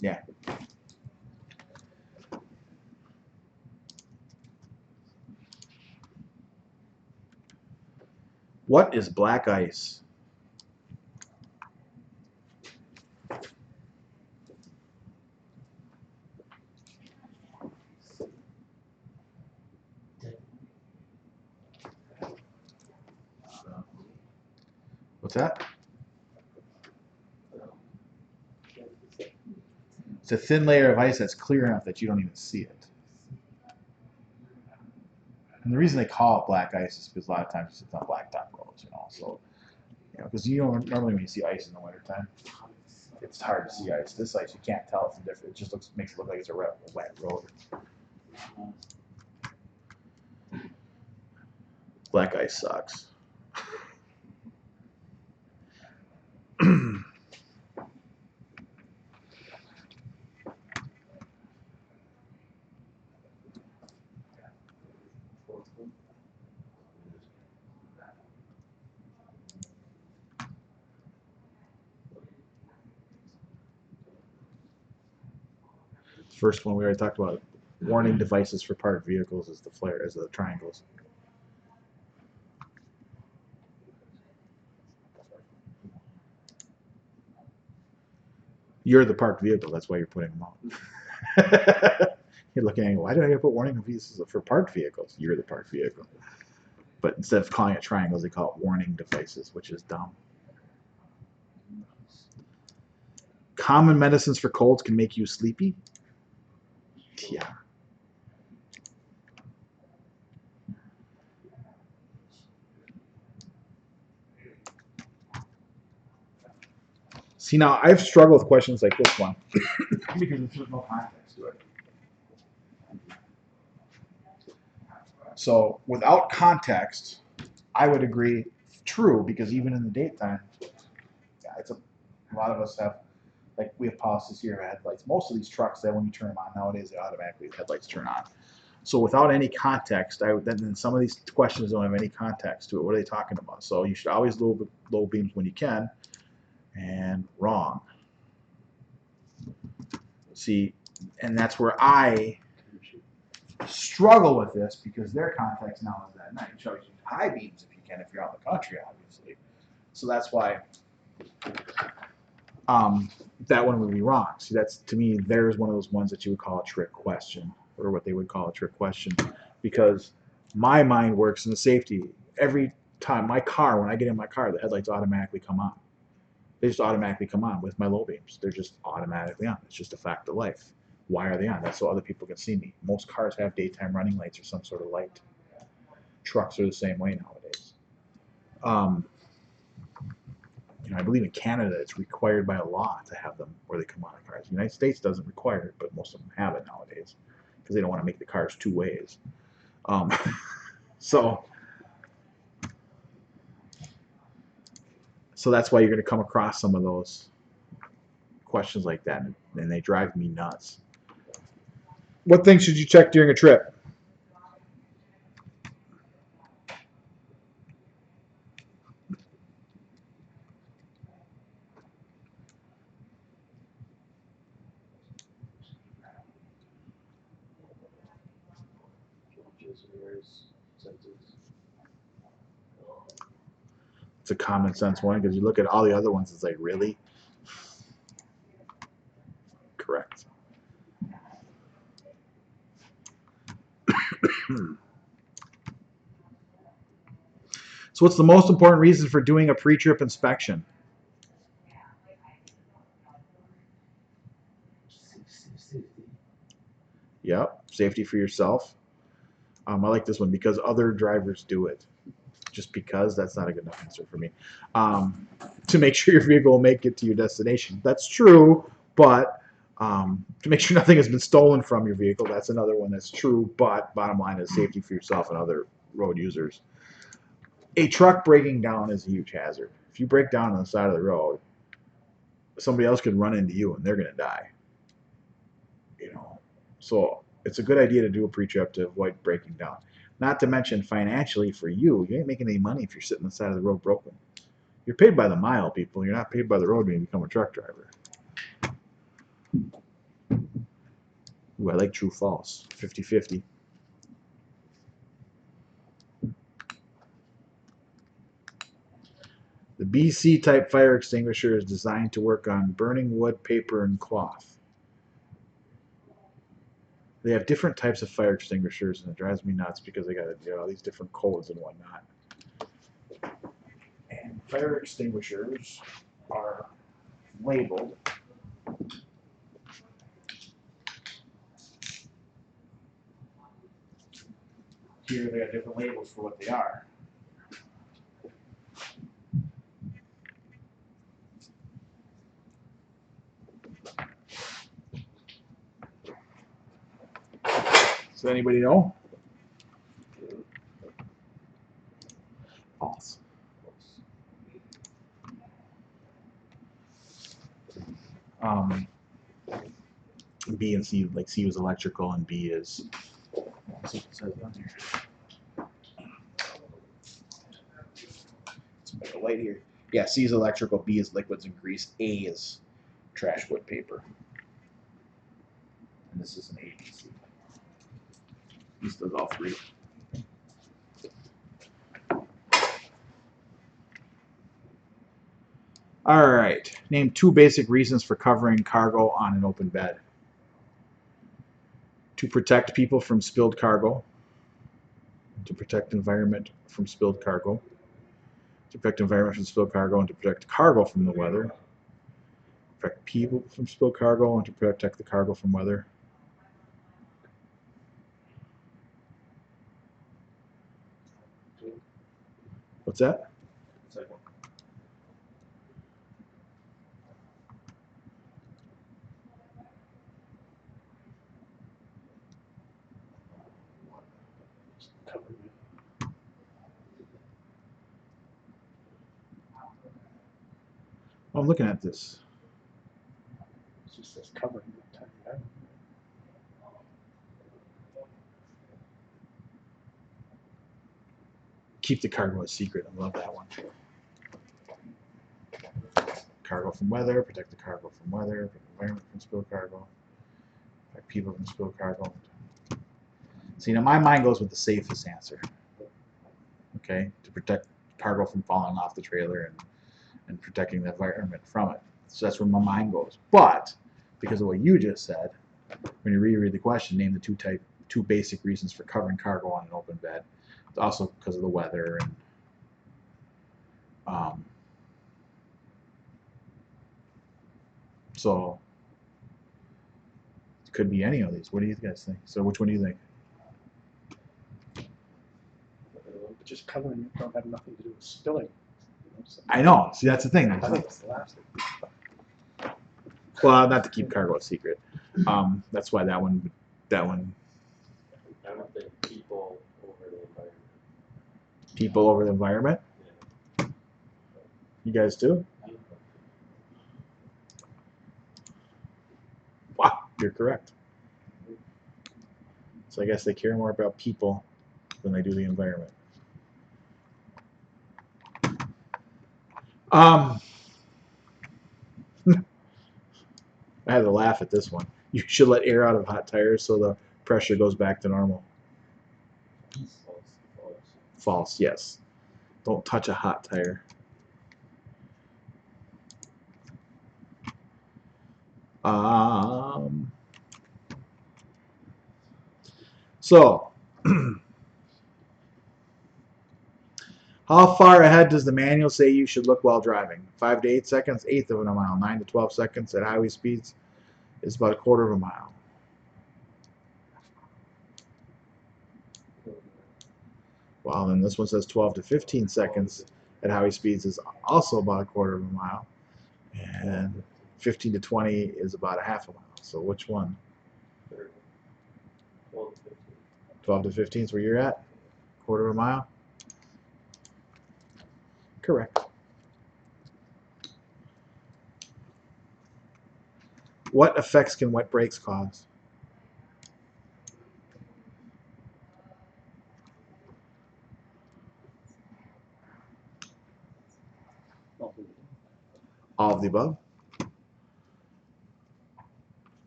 Yeah. What is black ice? What's that? It's a thin layer of ice that's clear enough that you don't even see it. And the reason they call it black ice is because a lot of times it's on blacktop roads, you know. So, you know, because you don't normally when you see ice in the wintertime, it's hard to see ice. This ice you can't tell it's different. It just makes it look like it's a wet road. Black ice sucks. First one we already talked about. Warning devices for parked vehicles is the flare, is the triangles. You're the parked vehicle. That's why you're putting them out. You're looking at, why did I put warning devices for parked vehicles? You're the parked vehicle. But instead of calling it triangles, they call it warning devices, which is dumb. Common medicines for colds can make you sleepy. Yeah. See, now I've struggled with questions like this one because there's no context to it. So without context, I would agree true, because even in the daytime, yeah, a lot of us have, like, we have policies here of headlights. Most of these trucks, that when you turn them on nowadays, they automatically, the headlights turn on. So without any context, then some of these questions don't have any context to it. What are they talking about? So you should always low beams when you can. And wrong. See, and that's where I struggle with this, because their context now is at night. You should use high beams if you can, if you're out in the country, obviously. So that's why that one would be wrong. See, that's, to me, there's one of those ones that you would call a trick question, or what they would call a trick question, because my mind works in the safety. Every time my car, when I get in my car, the headlights automatically come on. They just automatically come on with my low beams. They're just automatically on. It's just a fact of life. Why are they on? That's so other people can see me. Most cars have daytime running lights or some sort of light. Trucks are the same way nowadays. I believe in Canada it's required by law to have them where they come on the cars. The United States doesn't require it, but most of them have it nowadays because they don't want to make the cars two ways. So that's why you're going to come across some of those questions like that, and they drive me nuts. What things should you check during a trip? It's a common sense one, because you look at all the other ones, it's like, really? Correct. So what's the most important reason for doing a pre-trip inspection? Yep, safety for yourself. I like this one, because other drivers do it. Just because, that's not a good enough answer for me. To make sure your vehicle will make it to your destination. That's true, but to make sure nothing has been stolen from your vehicle, that's another one that's true, but bottom line is safety for yourself and other road users. A truck breaking down is a huge hazard. If you break down on the side of the road, somebody else could run into you and they're going to die. So it's a good idea to do a pre-trip to avoid breaking down. Not to mention, financially, for you ain't making any money if you're sitting on the side of the road broken. You're paid by the mile, people. You're not paid by the road when you become a truck driver. Ooh, I like true false. 50-50. The BC type fire extinguisher is designed to work on burning wood, paper, and cloth. They have different types of fire extinguishers, and it drives me nuts because they got all these different codes and whatnot. And fire extinguishers are labeled. Here they got different labels for what they are. Does anybody know? False. B and C, like C is electrical and B is, let's see what it says on here. Let's make a light here. Yeah, C is electrical, B is liquids and grease, A is trash wood paper. And this is an A, B, C. This does all three. All right. Name 2 basic reasons for covering cargo on an open bed. To protect people from spilled cargo. To protect the environment from spilled cargo. To protect the environment from spilled cargo, and to protect cargo from the weather. To protect people from spilled cargo, and to protect the cargo from weather. What's that? Second. Just covering it. I'm looking at this. It just says covering the time. Keep the cargo a secret. I love that one. Cargo from weather, protect the cargo from weather, protect the environment from spilled cargo, protect people from spilled cargo. See, now my mind goes with the safest answer. Okay, to protect cargo from falling off the trailer and protecting the environment from it. So that's where my mind goes. But because of what you just said, when you reread the question, name the two basic reasons for covering cargo on an open bed. It's also because of the weather and so it could be any of these. What do you guys think? So which one do you think? But just covering it don't have nothing to do with spilling. You know, so I know. See, that's the thing. I think it's the last thing. Well, not to keep cargo a secret. That's why that one. I would think people over the environment. People over the environment. Yeah. You guys too? Wow, you're correct. So I guess they care more about people than they do the environment. I had to laugh at this one. You should let air out of hot tires so the pressure goes back to normal. False, yes. Don't touch a hot tire. So, how far ahead does the manual say you should look while driving? 5 to 8 seconds, eighth of a mile. 9 to 12 seconds at highway speeds is about a quarter of a mile. Well, then this one says 12 to 15 seconds at highway speeds is also about a quarter of a mile. And 15 to 20 is about a half a mile. So which one? 12 to 15 is where you're at? Quarter of a mile? Correct. What effects can wet brakes cause? All of the above.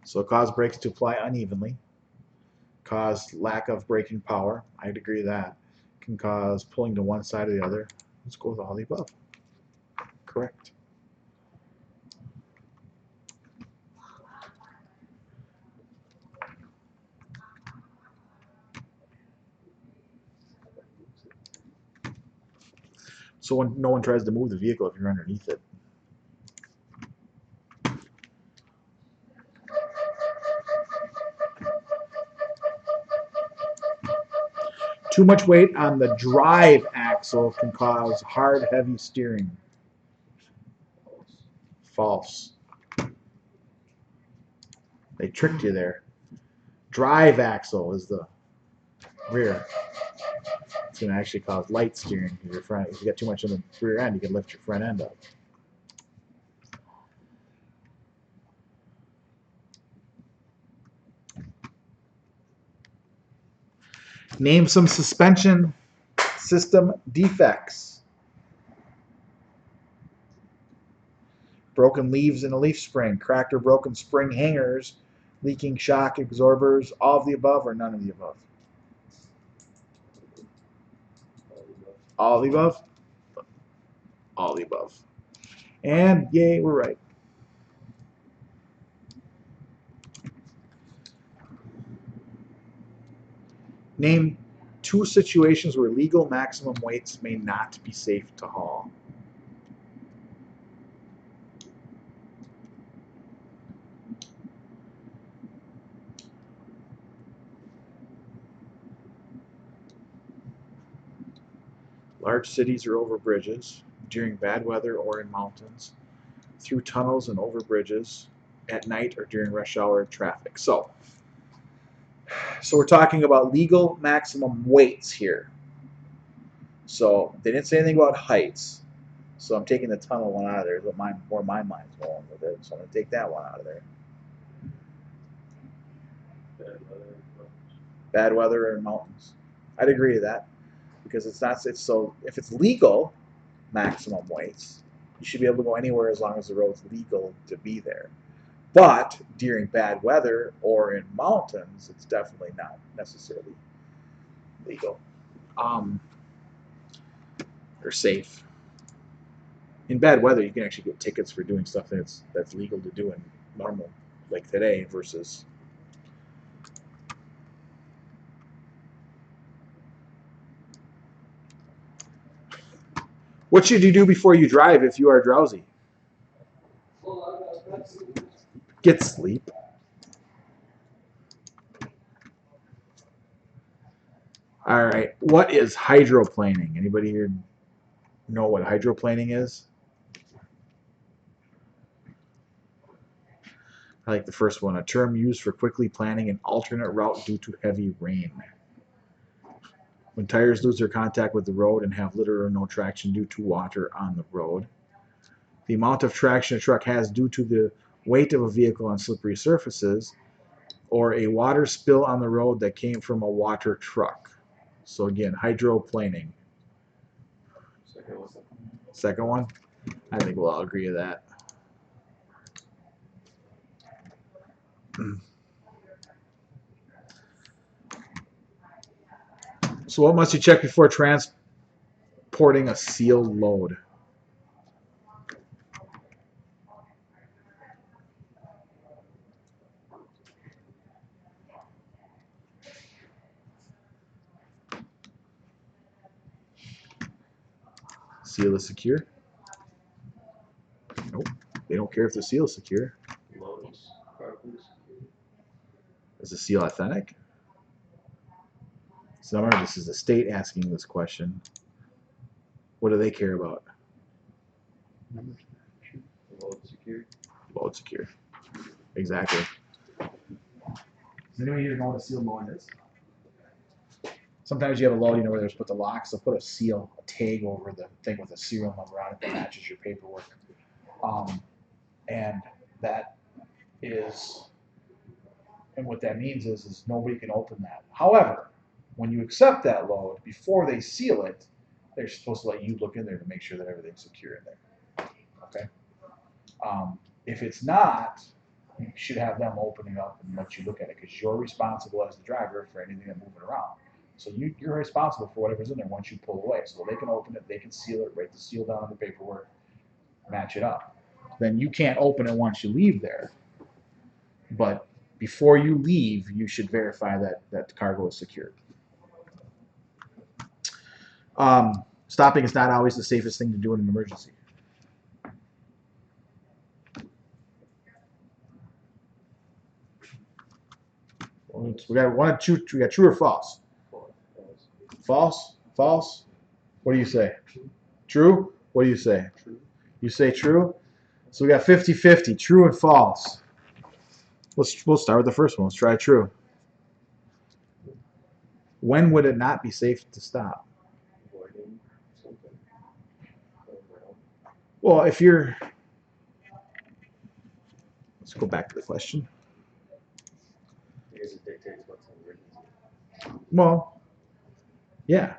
So cause brakes to apply unevenly. Cause lack of braking power. I'd agree with that. Can cause pulling to one side or the other. Let's go with all the above. Correct. So when no one tries to move the vehicle if you're underneath it. Too much weight on the drive axle can cause hard, heavy steering. False. They tricked you there. Drive axle is the rear. It's going to actually cause light steering. If you got too much on the rear end, you can lift your front end up. Name some suspension system defects. Broken leaves in a leaf spring, cracked or broken spring hangers, leaking shock absorbers, all of the above or none of the above? All of the above? All of the above. And yay, we're right. Name 2 situations where legal maximum weights may not be safe to haul. Large cities or over bridges, during bad weather or in mountains, through tunnels and over bridges, at night or during rush hour traffic. So we're talking about legal maximum weights here. So they didn't say anything about heights. So I'm taking the tunnel one out of there. Where my mind's going with it. So I'm going to take that one out of there. Bad weather or mountains. I'd agree to that because it's not. It's so if it's legal maximum weights, you should be able to go anywhere as long as the road's legal to be there. But during bad weather or in mountains, it's definitely not necessarily legal or safe. In bad weather, you can actually get tickets for doing stuff that's legal to do in normal, like today, versus. What should you do before you drive if you are drowsy? Get sleep. All right. What is hydroplaning? Anybody here know what hydroplaning is? I like the first one. A term used for quickly planning an alternate route due to heavy rain. When tires lose their contact with the road and have little or no traction due to water on the road. The amount of traction a truck has due to the weight of a vehicle on slippery surfaces, or a water spill on the road that came from a water truck. So again, hydroplaning. Second one? I think we'll all agree to that. So what must you check before transporting a sealed load? Seal is secure? Nope. They don't care if the seal is secure. Is the seal authentic? So remember, this is the state asking this question. What do they care about? Load secure. Load secure. Exactly. Does anybody here know what a sealed load is? Sometimes you have a load, where they're supposed to put the locks. They'll put a seal, a tag over the thing with a serial number on it that matches your paperwork. And that is, and what that means is nobody can open that. However, when you accept that load, before they seal it, they're supposed to let you look in there to make sure that everything's secure in there. Okay. If it's not, you should have them open it up and let you look at it because you're responsible as the driver for anything that's moving around. So you're responsible for whatever's in there once you pull away. So they can open it, they can seal it, write the seal down on the paperwork, match it up. Then you can't open it once you leave there. But before you leave, you should verify that the cargo is secured. Stopping is not always the safest thing to do in an emergency. We got one, two. We got true or false. False. False. What do you say? True. What do you say? You say true. So we got 50-50. True and false. We'll start with the first one. Let's try true. When would it not be safe to stop? Well, if you're, let's go back to the question. Because it dictates what's in emergency. Well, yeah.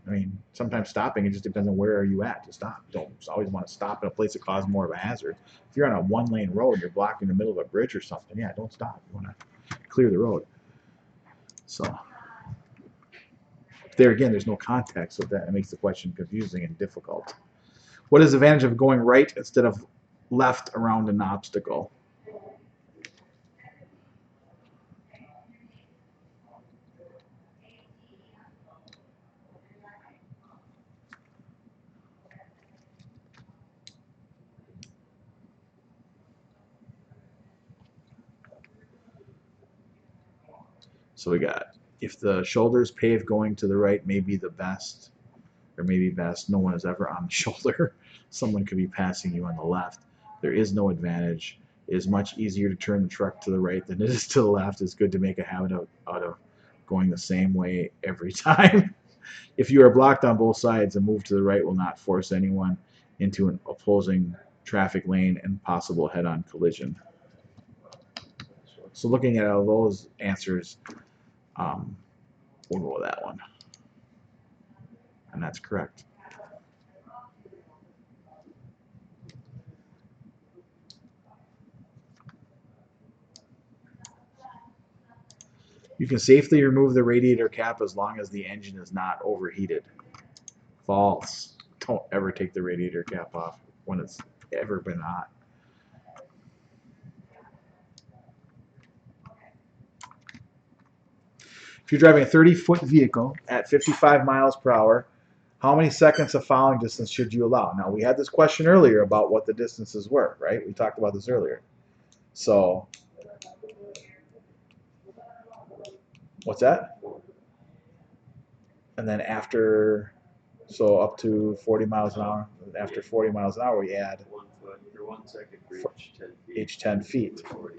I mean, sometimes stopping, it just depends on where are you at to stop. You don't always want to stop in a place that causes more of a hazard. If you're on a one-lane road and you're blocking the middle of a bridge or something, yeah, don't stop. You want to clear the road. So there again, there's no context, so that makes the question confusing and difficult. What is the advantage of going right instead of left around an obstacle? So we got, if the shoulder is paved, going to the right may be the best, or maybe best. No one is ever on the shoulder. Someone could be passing you on the left. There is no advantage. It is much easier to turn the truck to the right than it is to the left. It's good to make a habit out of going the same way every time. If you are blocked on both sides, a move to the right will not force anyone into an opposing traffic lane and possible head-on collision. So looking at all those answers, we'll go with that one. And that's correct. You can safely remove the radiator cap as long as the engine is not overheated. False. Don't ever take the radiator cap off when it's ever been hot. If you're driving a 30-foot vehicle at 55 miles per hour, how many seconds of following distance should you allow? Now, we had this question earlier about what the distances were, right? We talked about this earlier. So, what's that? And then after, so up to 40 miles an hour. After 40 miles an hour, we add 1 foot for 1 second for each 10 feet. 40.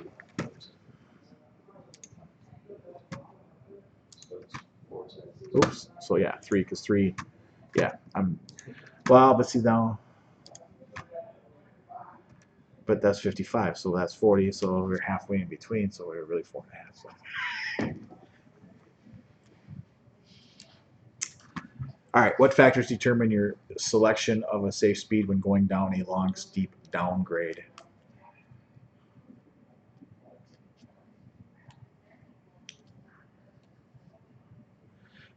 So it's 4 seconds. Oops. So yeah, 3, because 3, yeah. Well, but see now, but that's 55, so that's 40, so we're halfway in between, so we're really 4.5. So. All right, what factors determine your selection of a safe speed when going down a long, steep downgrade?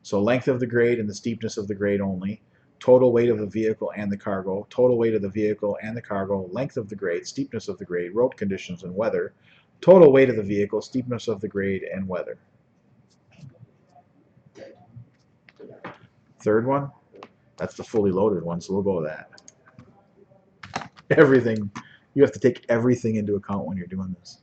So length of the grade and the steepness of the grade only, total weight of the vehicle and the cargo, total weight of the vehicle and the cargo, length of the grade, steepness of the grade, road conditions and weather, total weight of the vehicle, steepness of the grade, and weather. Third one, that's the fully loaded one, so we'll go with that. Everything, you have to take everything into account when you're doing this.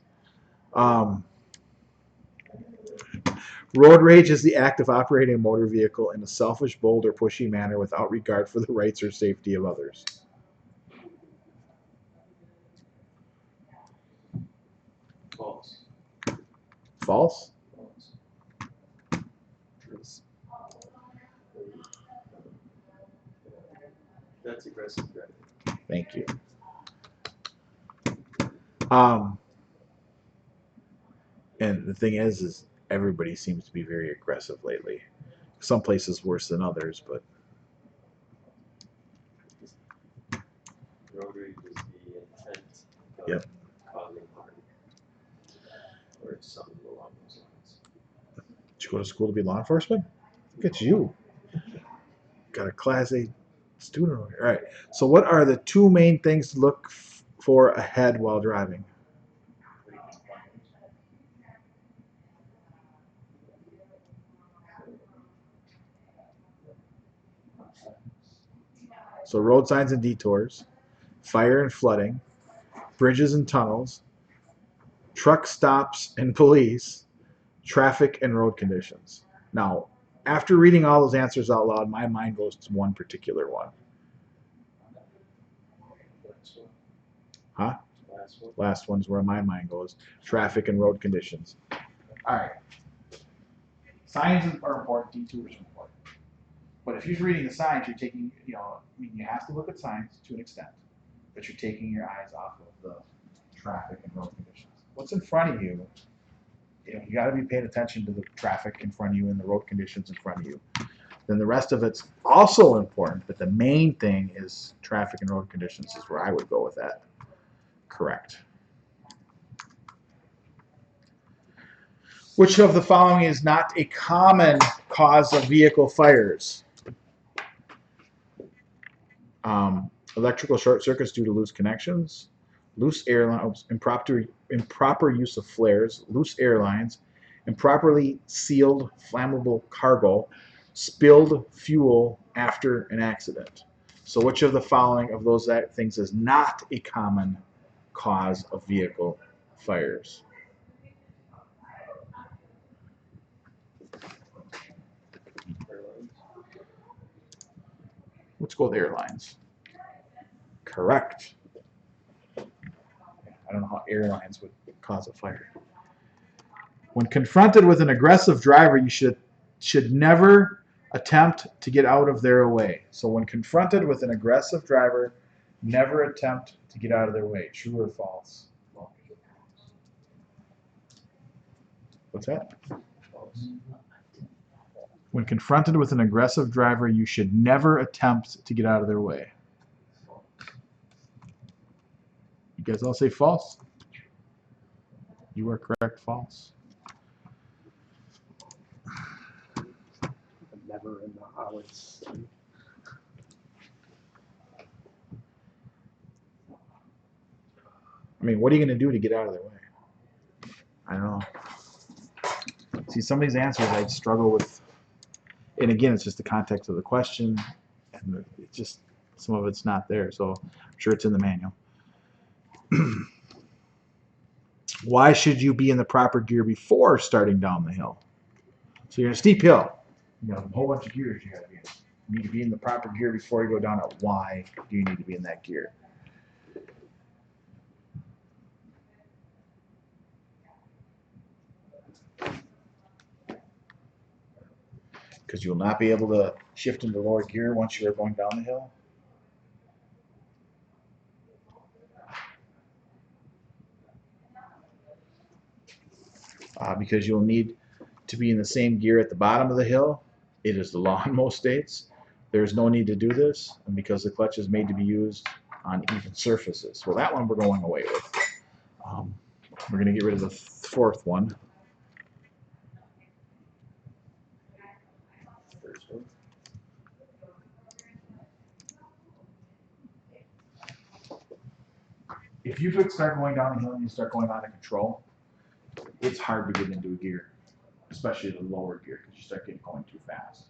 Road rage is the act of operating a motor vehicle in a selfish, bold, or pushy manner without regard for the rights or safety of others. False. False? False. That's aggressive driving. Thank you. And the thing is everybody seems to be very aggressive lately. Some places worse than others, but Road rage is the intent of Yep. causing harm. Or something along those lines. did you go to school to be law enforcement? Look at you. Got a Class A student over here. All right. So what are the two main things to look for ahead while driving? So road signs and detours, fire and flooding, bridges and tunnels, truck stops and police, traffic and road conditions. Now, after reading all those answers out loud, my mind goes to one particular one. Last one. Huh? Last one. Last one's where my mind goes. Traffic and road conditions. All right. Signs are important, detours are important. But if you're reading the signs, you're taking, I mean, you have to look at signs to an extent, but you're taking your eyes off of the traffic and road conditions. What's in front of you, you got to be paying attention to the traffic in front of you and the road conditions in front of you. Then the rest of it's also important, but the main thing is traffic and road conditions is where I would go with that. Correct. Which of the following is not a common cause of vehicle fires? electrical short circuits due to loose connections, loose air lines, improper use of flares, loose airlines, improperly sealed flammable cargo, spilled fuel after an accident. So which of the following of those things is not a common cause of vehicle fires? Let's go with airlines. Correct. I don't know how airlines would cause a fire. When confronted with an aggressive driver, you should never attempt to get out of their way. So when confronted with an aggressive driver, never attempt to get out of their way. True or false? What's that? When confronted with an aggressive driver, you should never attempt to get out of their way. You guys all say false? You are correct, false. Never in the hours. I mean, what are you going to do to get out of their way? I don't know. See, some of these answers I struggle with. And again, it's just the context of the question. And it's just, some of it's not there. So I'm sure it's in the manual. Why should you be in the proper gear before starting down the hill? So you're in a steep hill. You got a whole bunch of gears you got to be in. You need to be in the proper gear before you go down it. Why do you need to be in that gear? Because you'll not be able to shift into lower gear once you're going down the hill. Because you'll need to be in the same gear at the bottom of the hill. It is the law in most states. There's no need to do this, and because the clutch is made to be used on even surfaces. Well, that one we're going away with. We're going to get rid of the fourth one. If you start going down the hill and you start going out of control, it's hard to get into a gear, especially the lower gear, because you start getting going too fast.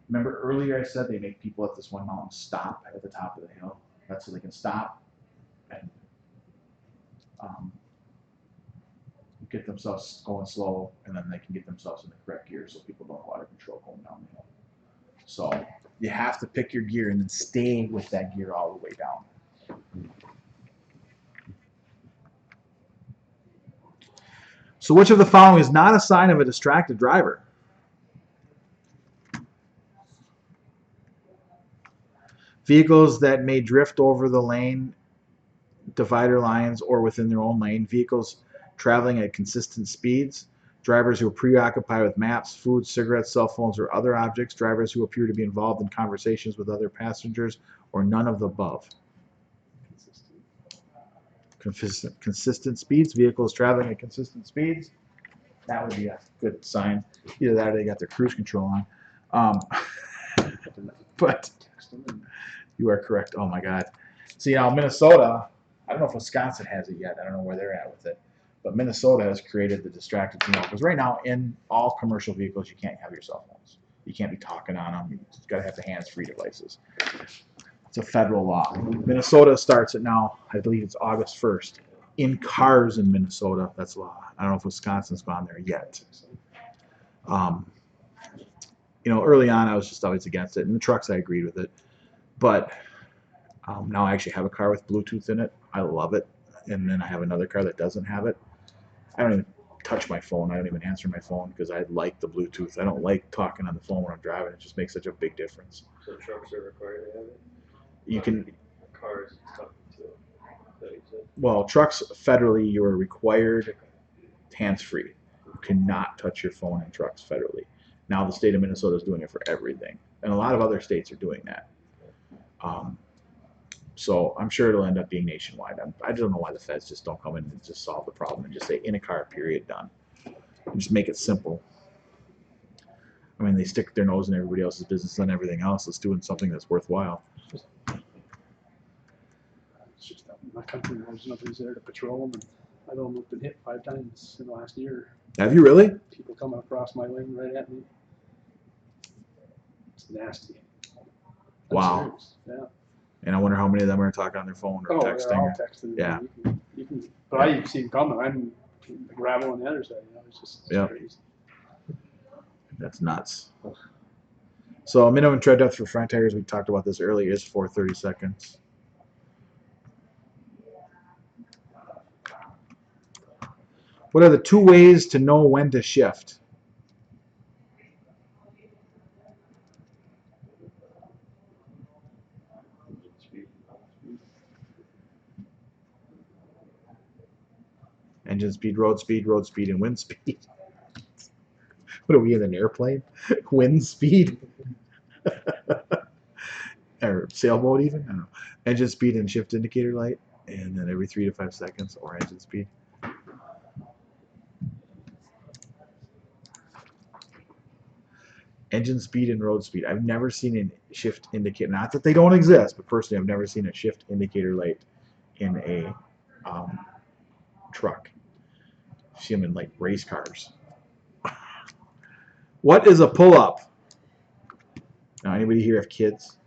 Remember earlier I said they make people at this one mountain stop at the top of the hill? That's so they can stop and get themselves going slow, and then they can get themselves in the correct gear so people don't go out of control going down the hill. So you have to pick your gear and then stay with that gear all the way down. So which of the following is not a sign of a distracted driver? Vehicles that may drift over the lane divider lines or within their own lane, vehicles traveling at consistent speeds, drivers who are preoccupied with maps, food, cigarettes, cell phones, or other objects, drivers who appear to be involved in conversations with other passengers, or none of the above. Consistent speeds, vehicles traveling at consistent speeds. That would be a good sign. Either that or they got their cruise control on. But you are correct. Oh my God. See, now Minnesota, I don't know if Wisconsin has it yet. I don't know where they're at with it. But Minnesota has created the distracted, because right now in all commercial vehicles, you can't have your cell phones. You can't be talking on them. You just got to have the hands-free devices. It's a federal law. Minnesota starts it now. I believe it's August 1st. In cars in Minnesota, that's law. I don't know if Wisconsin's gone there yet. Early on, I was just always against it. In the trucks, I agreed with it. But now I actually have a car with Bluetooth in it. I love it. And then I have another car that doesn't have it. I don't even touch my phone. I don't even answer my phone because I like the Bluetooth. I don't like talking on the phone when I'm driving. It just makes such a big difference. So trucks are required to have it? You can. Cars and stuff too. Well, trucks federally, you are required hands-free. You cannot touch your phone in trucks federally. Now the state of Minnesota is doing it for everything, and a lot of other states are doing that. So I'm sure it'll end up being nationwide. I don't know why the feds just don't come in and just solve the problem and just say in a car, period, done. And just make it simple. I mean, they stick their nose in everybody else's business and everything else. Let's do something that's worthwhile. my country roads, nobody's there to patrol them, and I've almost been hit 5 times in the last year. Have you really? People coming across my lane right at me. It's nasty. I'm Wow. serious. Yeah. And I wonder how many of them are talking on their phone or Oh, texting. they're all or- texting. Yeah. You can, but I see them coming. I'm the gravel on the other side. You know, it's just Yeah. crazy. That's nuts. So minimum tread depth for front tires, we talked about this earlier, is 430 seconds. What are the 2 ways to know when to shift? Engine speed, road speed, and wind speed. What are we in an airplane? Wind speed? Or sailboat even? I don't know. Engine speed and shift indicator light. And then every 3 to 5 seconds, or engine speed. Engine speed and road speed. I've never seen a shift indicator. Not that they don't exist, but personally, I've never seen a shift indicator light in a truck. You see them in like race cars. What is a pull-up? Now, anybody here have kids?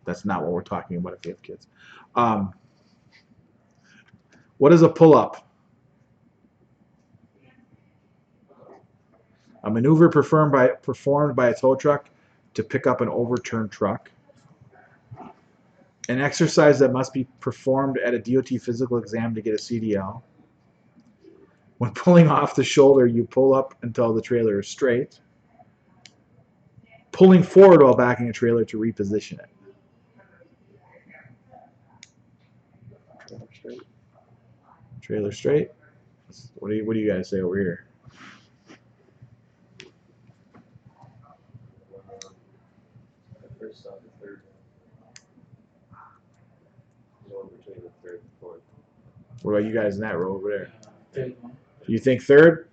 That's not what we're talking about if you have kids. What is a pull-up? A maneuver performed by a tow truck to pick up an overturned truck. An exercise that must be performed at a DOT physical exam to get a CDL. When pulling off the shoulder, you pull up until the trailer is straight. Pulling forward while backing a trailer to reposition it. Trailer straight. Trailer straight. What do you guys say over here? I first saw the third one between the third and fourth. What about you guys in that row over there? Third one. You think third?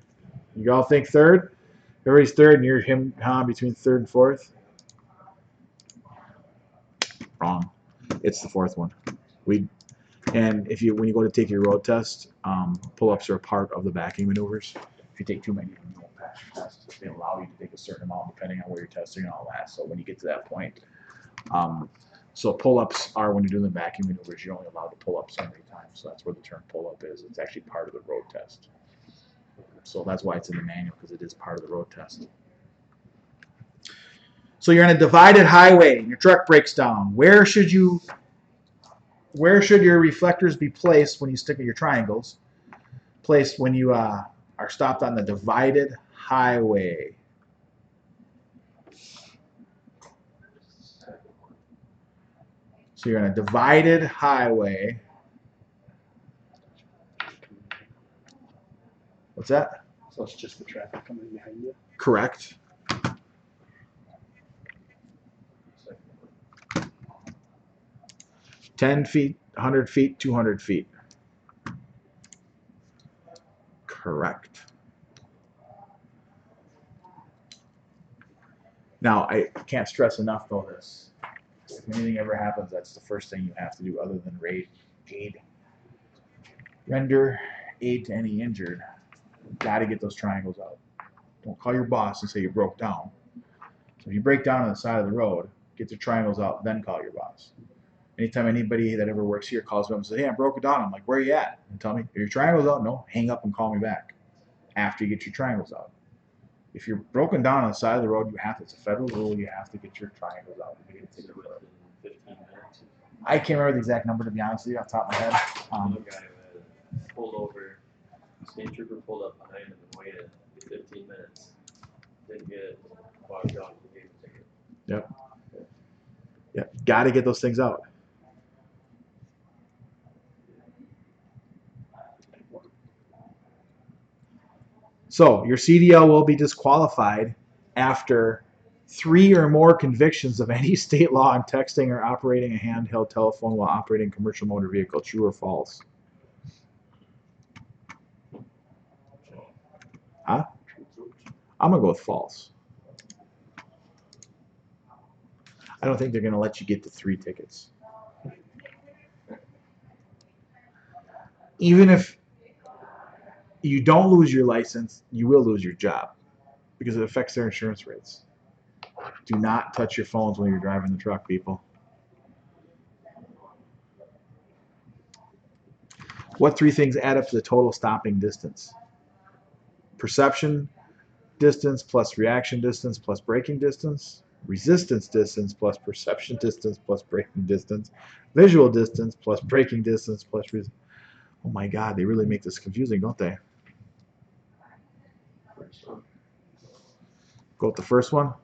You all think third? Everybody's third, and you're between third and fourth? Wrong. It's the fourth one. And when you go to take your road test, pull-ups are a part of the backing maneuvers. If you take too many, you don't pass your test. They allow you to take a certain amount depending on where you're testing and all that. So when you get to that point, so pull-ups are when you're doing the backing maneuvers, you're only allowed to pull up so many times. So that's where the term pull-up is. It's actually part of the road test. So that's why it's in the manual, because it is part of the road test. So you're on a divided highway and your truck breaks down. Where should your reflectors be placed when you stick at your triangles? Placed when you are stopped on the divided highway. So you're on a divided highway. What's that? So it's just the traffic coming behind you. Correct. Second. 10 feet, 100 feet, 200 feet. Correct. Now, I can't stress enough though this. If anything ever happens, that's the first thing you have to do other than render aid to any injured. You've got to get those triangles out. Don't call your boss and say you broke down. So if you break down on the side of the road, get the triangles out, then call your boss. Anytime anybody that ever works here calls me up and says, hey, I broke it down, I'm like, where are you at? And tell me, are your triangles out? No, hang up and call me back after you get your triangles out. If you're broken down on the side of the road, it's a federal rule, you have to get your triangles out. Is it within 15 minutes? I can't remember the exact number, to be honest with you, off the top of my head. One guy pulled over, state trooper pulled up behind him and waited 15 minutes. Didn't get it, walked off and gave him a ticket. Yep, got to get those things out. So your CDL will be disqualified after 3 or more convictions of any state law on texting or operating a handheld telephone while operating a commercial motor vehicle. True or false? Huh? I'm going to go with false. I don't think they're going to let you get to 3 tickets. even if you don't lose your license, you will lose your job because it affects their insurance rates. Do not touch your phones when you're driving the truck, people. What three things add up to the total stopping distance? Perception distance plus reaction distance plus braking distance, resistance distance plus perception distance plus braking distance, visual distance plus braking distance plus oh my God, they really make this confusing, don't they? Go with the first one.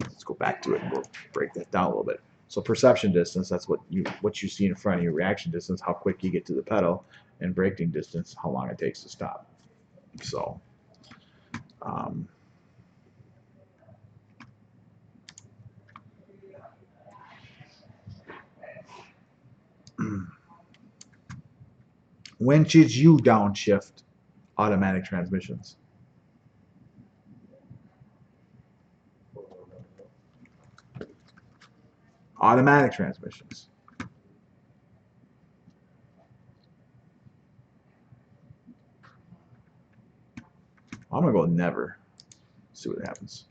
Let's go back to it and we'll break that down a little bit. So perception distance, that's what you see in front of you. Reaction distance, how quick you get to the pedal, and braking distance, how long it takes to stop. So when should you downshift automatic transmissions? Automatic transmissions. I'm gonna go with never. See what happens.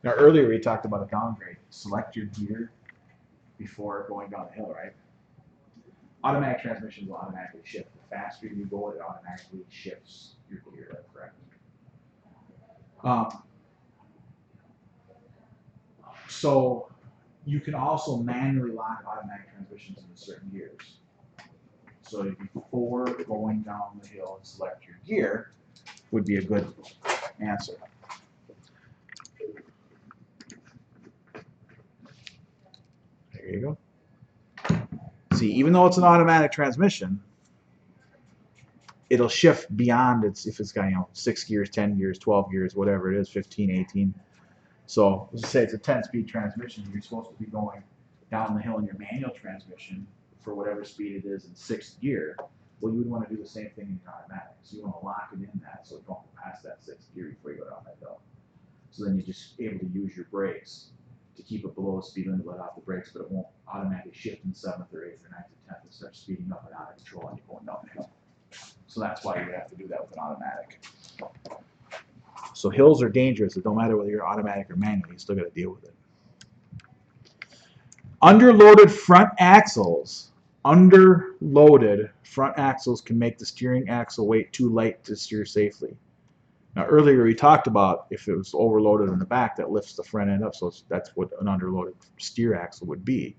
Now earlier we talked about a downgrade. Select your gear before going down the hill, right? Automatic transmissions will automatically shift. The faster you go, it automatically shifts your gear. That's correct. So you can also manually lock automatic transmissions into certain gears. So before going down the hill and select your gear would be a good answer. There you go. See, even though it's an automatic transmission, it'll shift beyond its, if it's got, 6 gears, 10 gears, 12 gears, whatever it is, 15, 18. So let's say it's a 10-speed transmission. You're supposed to be going down the hill in your manual transmission for whatever speed it is in 6th gear. Well, you would want to do the same thing in your automatic. So you want to lock it in that so it don't pass that 6th gear before you go down that hill. So then you're just able to use your brakes to keep it below the speed limit, let off the brakes, but it won't automatically shift in 7th or 8th or 9th or 10th and start speeding up and out of control and you're going down the hill. So that's why you have to do that with an automatic. So hills are dangerous. It don't matter whether you're automatic or manual, you still got to deal with it. Underloaded front axles. Underloaded front axles can make the steering axle weight too light to steer safely. Now earlier we talked about if it was overloaded in the back, that lifts the front end up. So that's what an underloaded steer axle would be.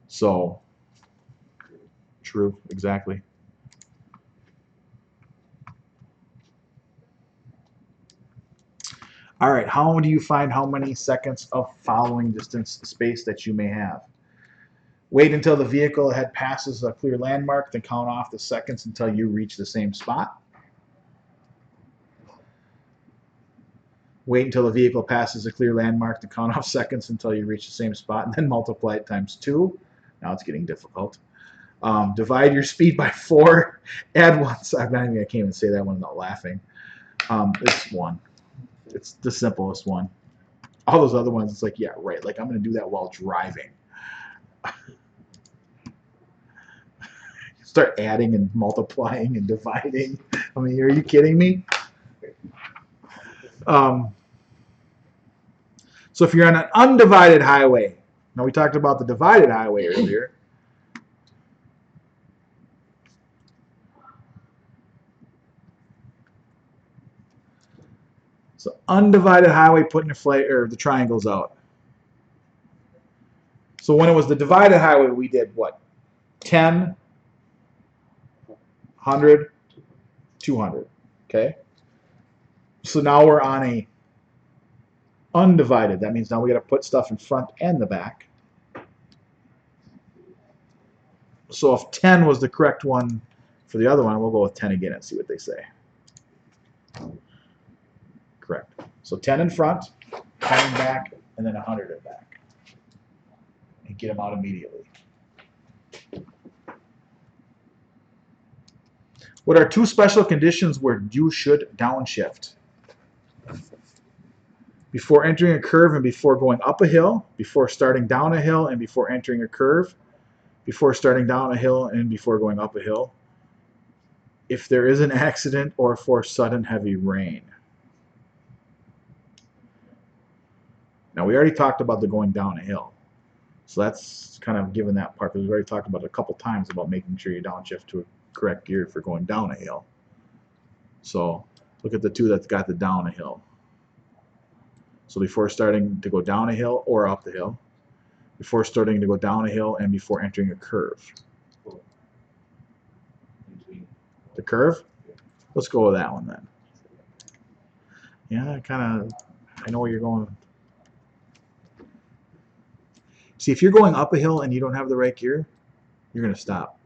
So true, exactly. All right, how do you find how many seconds of following distance space that you may have? Wait until the vehicle ahead passes a clear landmark, then count off the seconds until you reach the same spot. Wait until the vehicle passes a clear landmark to count off seconds until you reach the same spot, and then multiply it times 2. Now it's getting difficult. Divide your speed by 4. Add 1. I can't even say that one without laughing. It's 1. It's the simplest one. All those other ones, it's like, yeah, right. Like I'm going to do that while driving. Start adding and multiplying and dividing. I mean, are you kidding me? So if you're on an undivided highway, now we talked about the divided highway earlier. So undivided highway, putting the triangles out. So when it was the divided highway, we did what? 10, 100, 200. Okay. So now we're on a undivided. That means now we got to put stuff in front and the back. So if 10 was the correct one for the other one, we'll go with 10 again and see what they say. Correct. So 10 in front, 10 in back, and then 100 in back. get them out immediately. What are two special conditions where you should downshift? Before entering a curve and before going up a hill, before starting down a hill and before entering a curve, before starting down a hill and before going up a hill, if there is an accident, or for sudden heavy rain. Now, we already talked about the going down a hill. So that's kind of given that part, because we've already talked about it a couple times about making sure you downshift to a correct gear for going down a hill. So look at the two that's got the down a hill. So before starting to go down a hill or up the hill, before starting to go down a hill, and before entering a curve. The curve? Let's go with that one then. Yeah, I know where you're going. See, if you're going up a hill and you don't have the right gear, you're going to stop.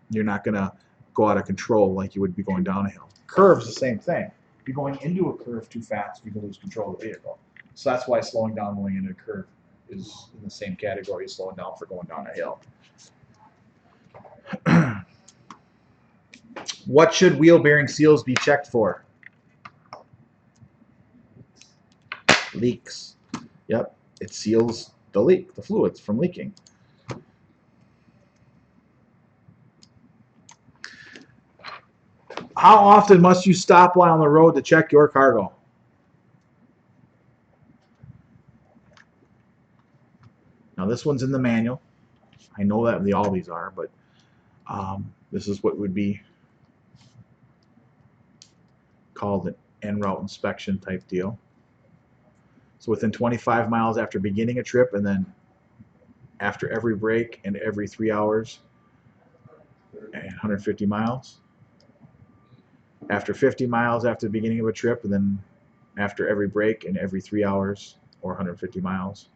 You're not going to go out of control like you would be going down a hill. Curve's the same thing. If you're going into a curve too fast, you can lose control of the vehicle. So that's why slowing down going into a curve is in the same category as slowing down for going down a hill. What should wheel bearing seals be checked for? Leaks. Yep, it seals the leak, the fluids from leaking. How often must you stop while on the road to check your cargo? Now this one's in the manual. I know that all these are, but this is what would be called an en route inspection type deal. So within 25 miles after beginning a trip, and then after every break and every 3 hours and 150 miles. After 50 miles after the beginning of a trip, and then after every break and every 3 hours or 150 miles.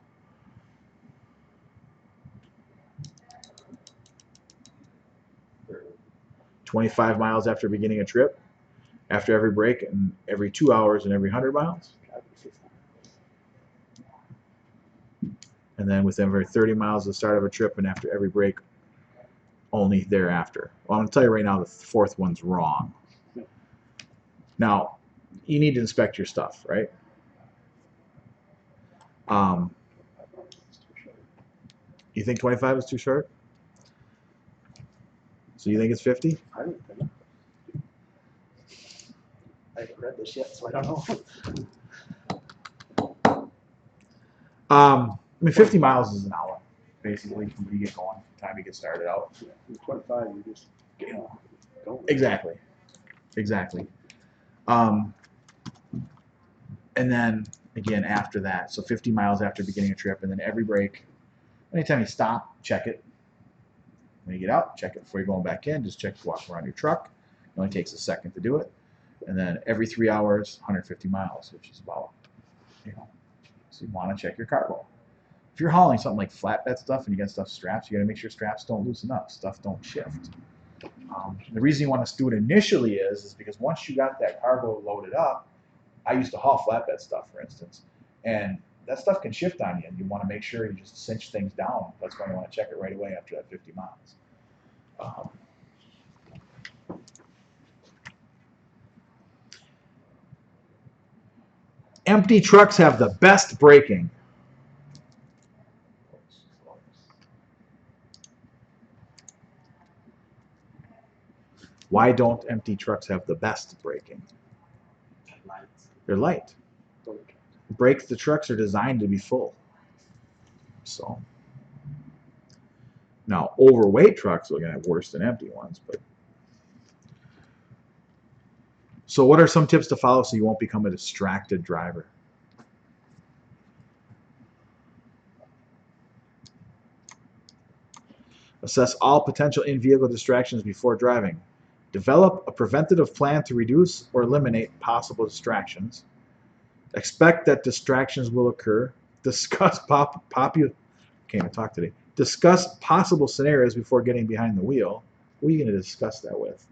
"25 miles after beginning a trip, after every break and every 2 hours and every 100 miles. And then within every 30 miles of the start of a trip and after every break only thereafter." Well, I'm going to tell you right now, the fourth one's wrong. Now, you need to inspect your stuff, right? You think 25 is too short? So you think it's 50? I don't think. I haven't read this yet, so I don't know. I mean, 50 miles is an hour, basically, from when you get going, time you get started out. Yeah, with 25, you just get going. Exactly. Exactly. And then, again, after that, so 50 miles after beginning a trip, and then every break, anytime you stop, check it. When you get out, check it before you're going back in. Just check, walk around your truck. It only takes a second to do it. And then every 3 hours, 150 miles, which is about, so you want to check your cargo. If you're hauling something like flatbed stuff and you got stuff straps, you got to make sure straps don't loosen up, stuff don't shift. The reason you want to do it initially is because once you got that cargo loaded up, I used to haul flatbed stuff, for instance, and that stuff can shift on you, and you want to make sure you just cinch things down. That's why you want to check it right away after that 50 miles. Empty trucks have the best braking. Why don't empty trucks have the best braking? They're light. The trucks are designed to be full. So now overweight trucks are going to have worse than empty ones. But so what are some tips to follow so you won't become a distracted driver? Assess all potential in-vehicle distractions before driving. Develop a preventative plan to reduce or eliminate possible distractions. Expect that distractions will occur. Discuss Discuss possible scenarios before getting behind the wheel. Who are you going to discuss that with?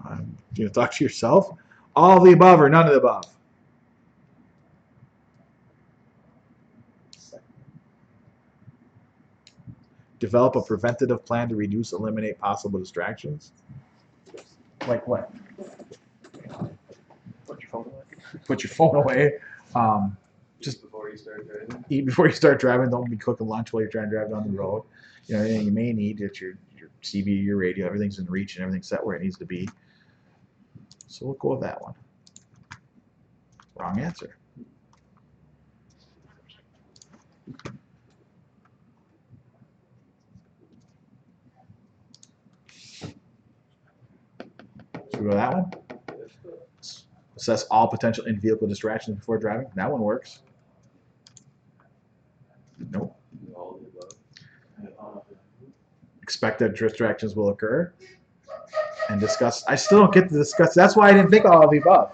You going to talk to yourself? All of the above or none of the above? Develop a preventative plan to reduce, eliminate possible distractions. Like what? Put your phone away. Put your phone away. Just before you start driving. eat before you start driving. Don't be cooking lunch while you're trying to drive down the road. You know, anything you may need, it's your CV, your radio, everything's in reach and everything's set where it needs to be. So we'll go with that one. Wrong answer. Should we go with that one? Assess all potential in-vehicle distractions before driving. That one works. Nope. All of the above. Expect that distractions will occur. And discuss. I still don't get to discuss. That's why I didn't think all of the above.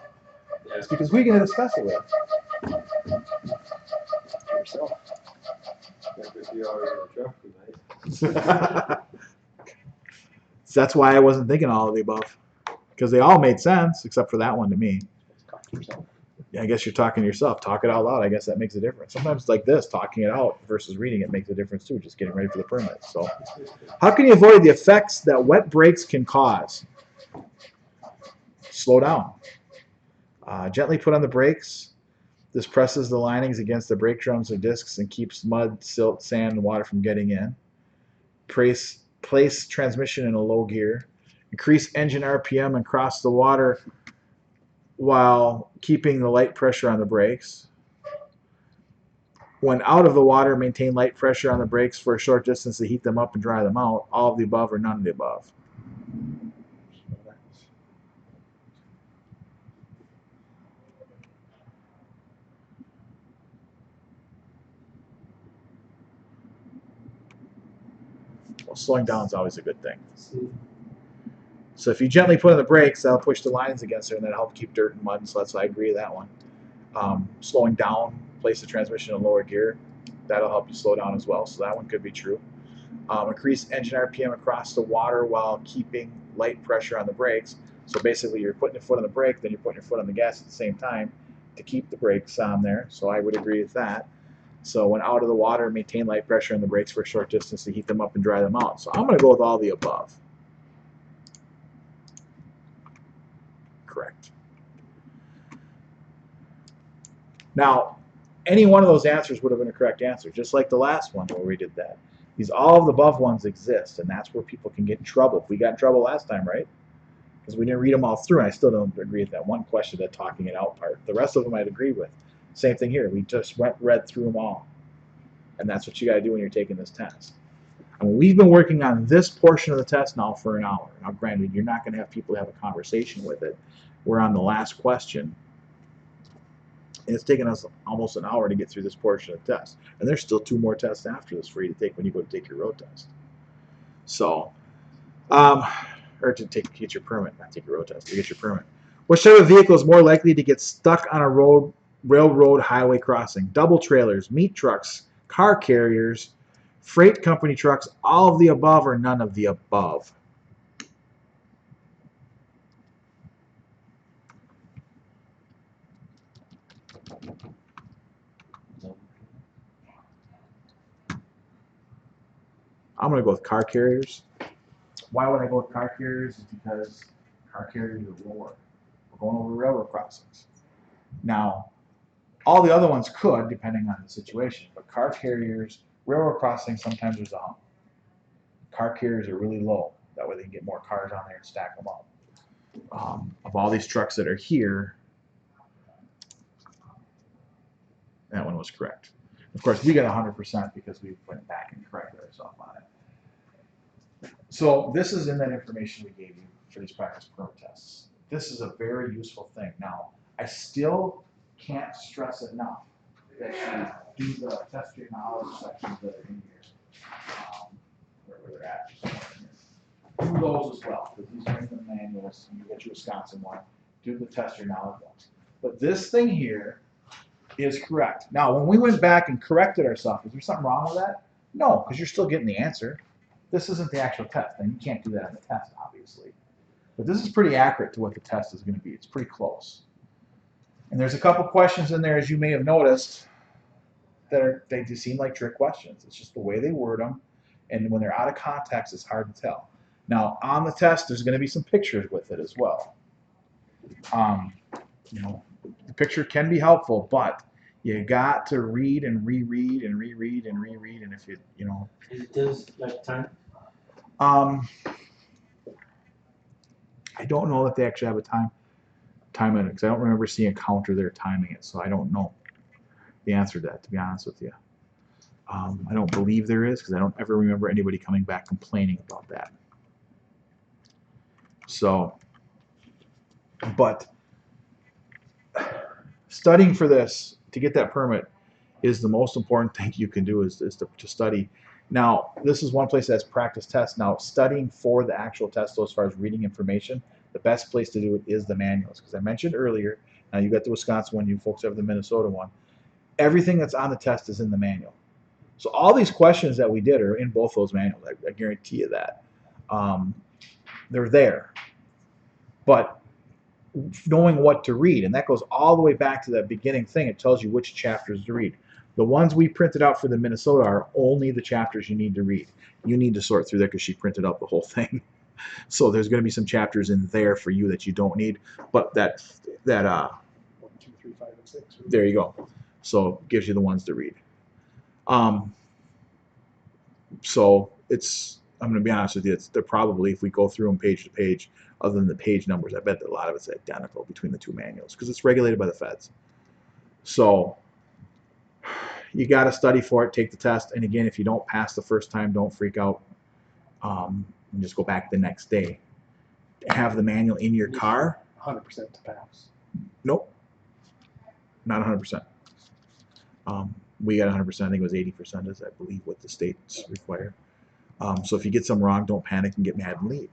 Yeah. It's because we can discuss it with. Yourself. After a few hours in the truck, we might. So that's why I wasn't thinking all of the above. Because they all made sense, except for that one to me. Talk to yourself. Yeah, I guess you're talking to yourself. Talk it out loud. I guess that makes a difference. Sometimes like this, talking it out versus reading it makes a difference too, just getting ready for the permit. So how can you avoid the effects that wet brakes can cause? Slow down. Gently put on the brakes. This presses the linings against the brake drums or discs and keeps mud, silt, sand, and water from getting in. Place transmission in a low gear. Increase engine RPM and cross the water while keeping the light pressure on the brakes. When out of the water, maintain light pressure on the brakes for a short distance to heat them up and dry them out. All of the above or none of the above. Well, slowing down is always a good thing. So if you gently put on the brakes, that'll push the lines against it, and that'll help keep dirt and mud. So that's why I agree with that one. Slowing down, place the transmission in lower gear. That'll help you slow down as well. So that one could be true. Increase engine RPM across the water while keeping light pressure on the brakes. So basically, you're putting your foot on the brake, then you're putting your foot on the gas at the same time to keep the brakes on there. So I would agree with that. So when out of the water, maintain light pressure on the brakes for a short distance to heat them up and dry them out. So I'm going to go with all the above. Correct. Now, any one of those answers would have been a correct answer, just like the last one where we did that. All of the above ones exist, and that's where people can get in trouble. We got in trouble last time, right? Because we didn't read them all through, and I still don't agree with that one question, that talking it out part. The rest of them I'd agree with. Same thing here. We just read through them all. And that's what you got to do when you're taking this test. And we've been working on this portion of the test now for an hour. Now, granted, you're not going to have people have a conversation with it. We're on the last question. And it's taken us almost an hour to get through this portion of the test. And there's still 2 more tests after this for you to take when you go to take your road test. So, or to get your permit, not take your road test, to get your permit. Which type of vehicle is more likely to get stuck on a railroad highway crossing? Double trailers, meat trucks, car carriers, freight company trucks, all of the above or none of the above? I'm going to go with car carriers. Why would I go with car carriers? Is because car carriers are lower. We're going over railroad crossings. Now, all the other ones could, depending on the situation, but car carriers, railroad crossings, sometimes there's a hump. Car carriers are really low. That way they can get more cars on there and stack them up. Of all these trucks that are here, that one was correct. Of course, we got 100% because we went back and corrected ourselves on it. So this is in that information we gave you for these practice permit tests. This is a very useful thing. Now, I still can't stress enough that you do the test your knowledge sections that are in here, where they're at. Do those as well, because these are in the manuals, and you get your Wisconsin one. Do the test your knowledge ones. But this thing here is correct. Now, when we went back and corrected ourselves, is there something wrong with that? No, because you're still getting the answer. This isn't the actual test, and you can't do that on the test, obviously. But this is pretty accurate to what the test is going to be. It's pretty close. And there's a couple questions in there, as you may have noticed, that they seem like trick questions. It's just the way they word them, And when they're out of context, it's hard to tell. Now, on the test, there's going to be some pictures with it as well. You know, the picture can be helpful, but you got to read and reread and reread and reread. And if you know. Is it just like time? I don't know if they actually have a time in it, because I don't remember seeing a counter there timing it, so I don't know the answer to that, to be honest with you. I don't believe there is, because I don't ever remember anybody coming back complaining about that. So, but studying for this to get that permit is the most important thing you can do, is to study. Now, this is one place that has practice tests. Now, studying for the actual test, though, as far as reading information, the best place to do it is the manuals. Because I mentioned earlier, now you got the Wisconsin one, you folks have the Minnesota one. Everything that's on the test is in the manual. So all these questions that we did are in both those manuals. I guarantee you that. They're there. But knowing what to read, and that goes all the way back to that beginning thing, it tells you which chapters to read. The ones we printed out for the Minnesota are only the chapters you need to read. You need to sort through that because she printed out the whole thing. So there's going to be some chapters in there for you that you don't need, but that 1, 2, 3, 5, and 6. there you go. So it gives you the ones to read. So it's, I'm going to be honest with you, they're probably, if we go through them page to page, other than the page numbers, I bet that a lot of it's identical between the two manuals because it's regulated by the feds. So you got to study for it, take the test, and again, if you don't pass the first time, don't freak out. And just go back the next day. Have the manual in your car. 100% to pass. Nope, not 100%. We got 100%. I think it was 80%, is I believe what the states require. So if you get something wrong, don't panic and get mad and leave.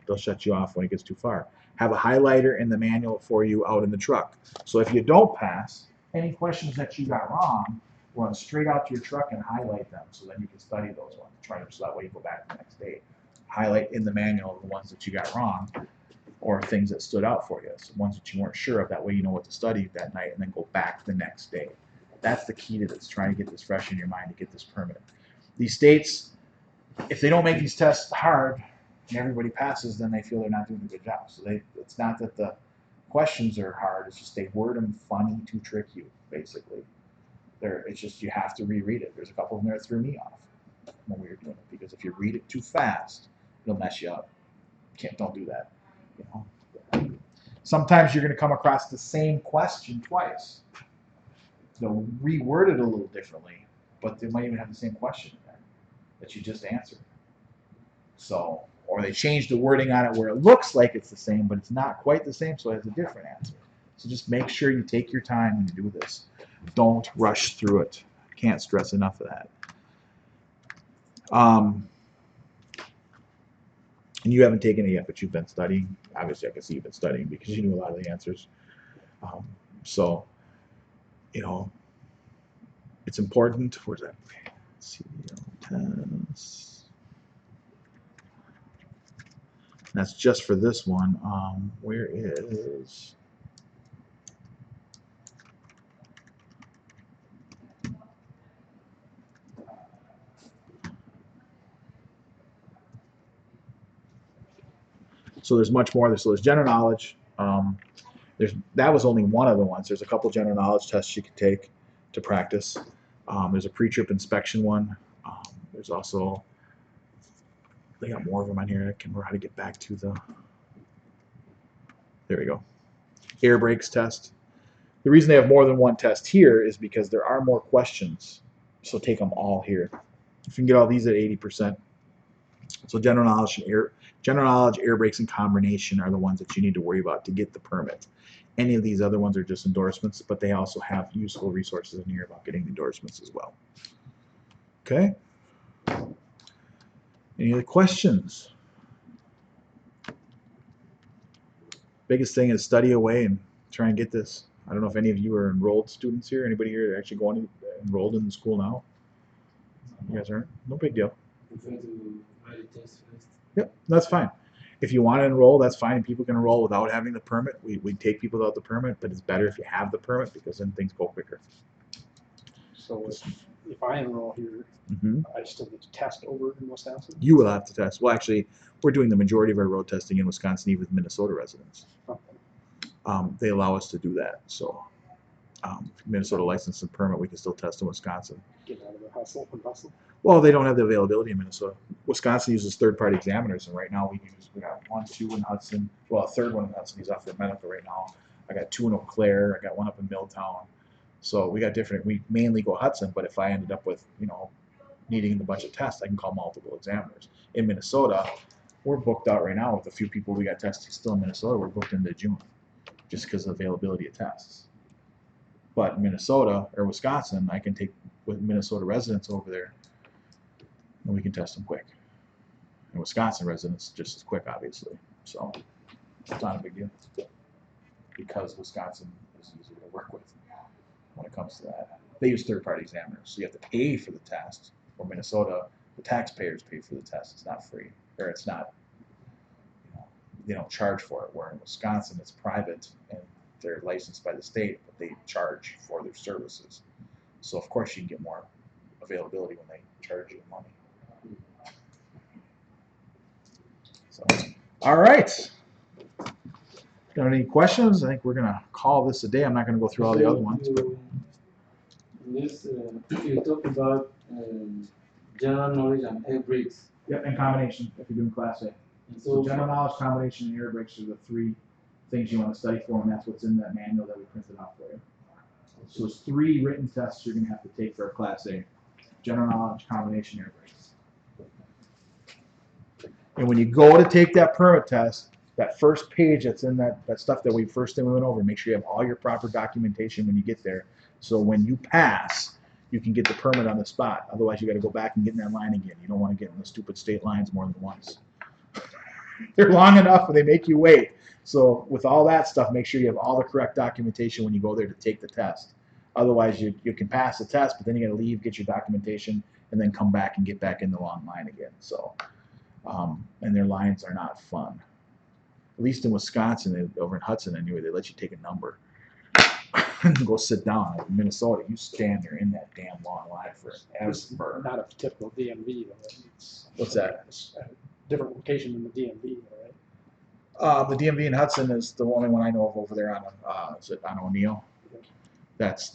They'll shut you off when it gets too far. Have a highlighter in the manual for you out in the truck. So if you don't pass, any questions that you got wrong, run straight out to your truck and highlight them, so then you can study those ones. So that way you go back the next day. Highlight in the manual the ones that you got wrong, or things that stood out for you. So ones that you weren't sure of. That way you know what to study that night, and then go back the next day. That's the key to this, trying to get this fresh in your mind to get this permit. These states, if they don't make these tests hard and everybody passes, then they feel they're not doing a good job. So it's not that the questions are hard, it's just they word them funny to trick you, basically. It's just you have to reread it. There's a couple of them that threw me off when we were doing it, because if you read it too fast, it'll mess you up. Don't do that. You know? Sometimes you're going to come across the same question twice. They'll reword it a little differently, but they might even have the same question in there that you just answered. So, or they change the wording on it where it looks like it's the same, but it's not quite the same, so it has a different answer. So just make sure you take your time when you do this. Don't rush through it. Can't stress enough of that. And you haven't taken it yet, but you've been studying. Obviously, I can see you've been studying because you knew a lot of the answers. So, you know, it's important. Where's that? Test. That's just for this one. Where is? So there's much more. So there's general knowledge. That was only one of the ones. There's a couple general knowledge tests you could take to practice. There's a pre-trip inspection one. There's also, they got more of them on here. I can remember how to get back to the, there we go. Air brakes test. The reason they have more than one test here is because there are more questions. So take them all here. If you can get all these at 80%. So general knowledge, air brakes, and combination are the ones that you need to worry about to get the permit. Any of these other ones are just endorsements, but they also have useful resources in here about getting endorsements as well. Okay? Any other questions? Biggest thing is study away and try and get this. I don't know if any of you are enrolled students here. Anybody here actually going enrolled in the school now? You guys aren't? No big deal. Yep, that's fine. If you want to enroll, that's fine. People can enroll without having the permit. We take people without the permit, but it's better if you have the permit because then things go quicker. So if I enroll here, I still need to test over in Wisconsin. You will have to test. Well, actually, we're doing the majority of our road testing in Wisconsin, even with Minnesota residents. Okay. They allow us to do that. So, Minnesota license and permit, we can still test in Wisconsin. Get out of the hustle and bustle. Well, they don't have the availability in Minnesota. Wisconsin uses third-party examiners, and right now we got 1, 2 in Hudson. Well, a third one in Hudson. He's off for medical right now. I got 2 in Eau Claire. I got 1 up in Milltown. So we got different. We mainly go Hudson, but if I ended up with needing a bunch of tests, I can call multiple examiners. In Minnesota, we're booked out right now with a few people we got testing still in Minnesota. We're booked into June, just because of availability of tests. But Minnesota or Wisconsin, I can take with Minnesota residents over there, and we can test them quick. And Wisconsin residents just as quick, obviously. So it's not a big deal because Wisconsin is easier to work with when it comes to that. They use third-party examiners, so you have to pay for the test. Or Minnesota, the taxpayers pay for the test. It's not free, or it's not. They don't charge for it. Where in Wisconsin, it's private and they're licensed by the state, but they charge for their services. So of course you can get more availability when they charge you money. So, all right. Got any questions? I think we're gonna call this a day. I'm not gonna go through all the other ones. But You talk about general knowledge and air brakes. yep, and combination if you're doing Class A. And So general knowledge, combination, and air brakes are the 3 things you want to study for, and that's what's in that manual that we printed out for you. So it's 3 written tests you're going to have to take for a Class A. General knowledge, combination, air brakes. And when you go to take that permit test, that first page that's in that stuff that we went over, make sure you have all your proper documentation when you get there. So when you pass, you can get the permit on the spot. Otherwise, you got to go back and get in that line again. You don't want to get in the stupid state lines more than once. They're long enough and they make you wait. So with all that stuff, make sure you have all the correct documentation when you go there to take the test. Otherwise, you can pass the test, but then you got to leave, get your documentation, and then come back and get back in the long line again. So, and their lines are not fun. At least in Wisconsin, over in Hudson anyway, they let you take a number and go sit down. In Minnesota, you stand there in that damn long line forever. Not a typical DMV, though. It's, What's that? It's a different location than the DMV, right? The DMV in Hudson is the only one I know of over there on O'Neill. That's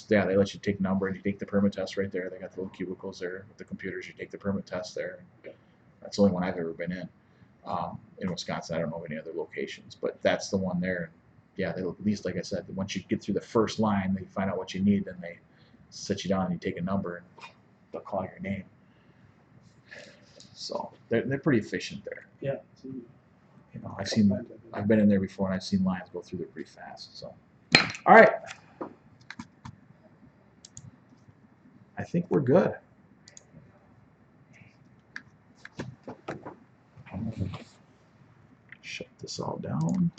yeah. They let you take a number and you take the permit test right there. They got the little cubicles there with the computers. You take the permit test there. That's the only one I've ever been in. In Wisconsin, I don't know of any other locations, but that's the one there. Yeah, they, at least like I said, once you get through the first line, they find out what you need, then they sit you down and you take a number and they'll call your name. So they're pretty efficient there. Yeah. You know, I've been in there before and I've seen lines go through there pretty fast. So, all right, I think we're good. Shut this all down.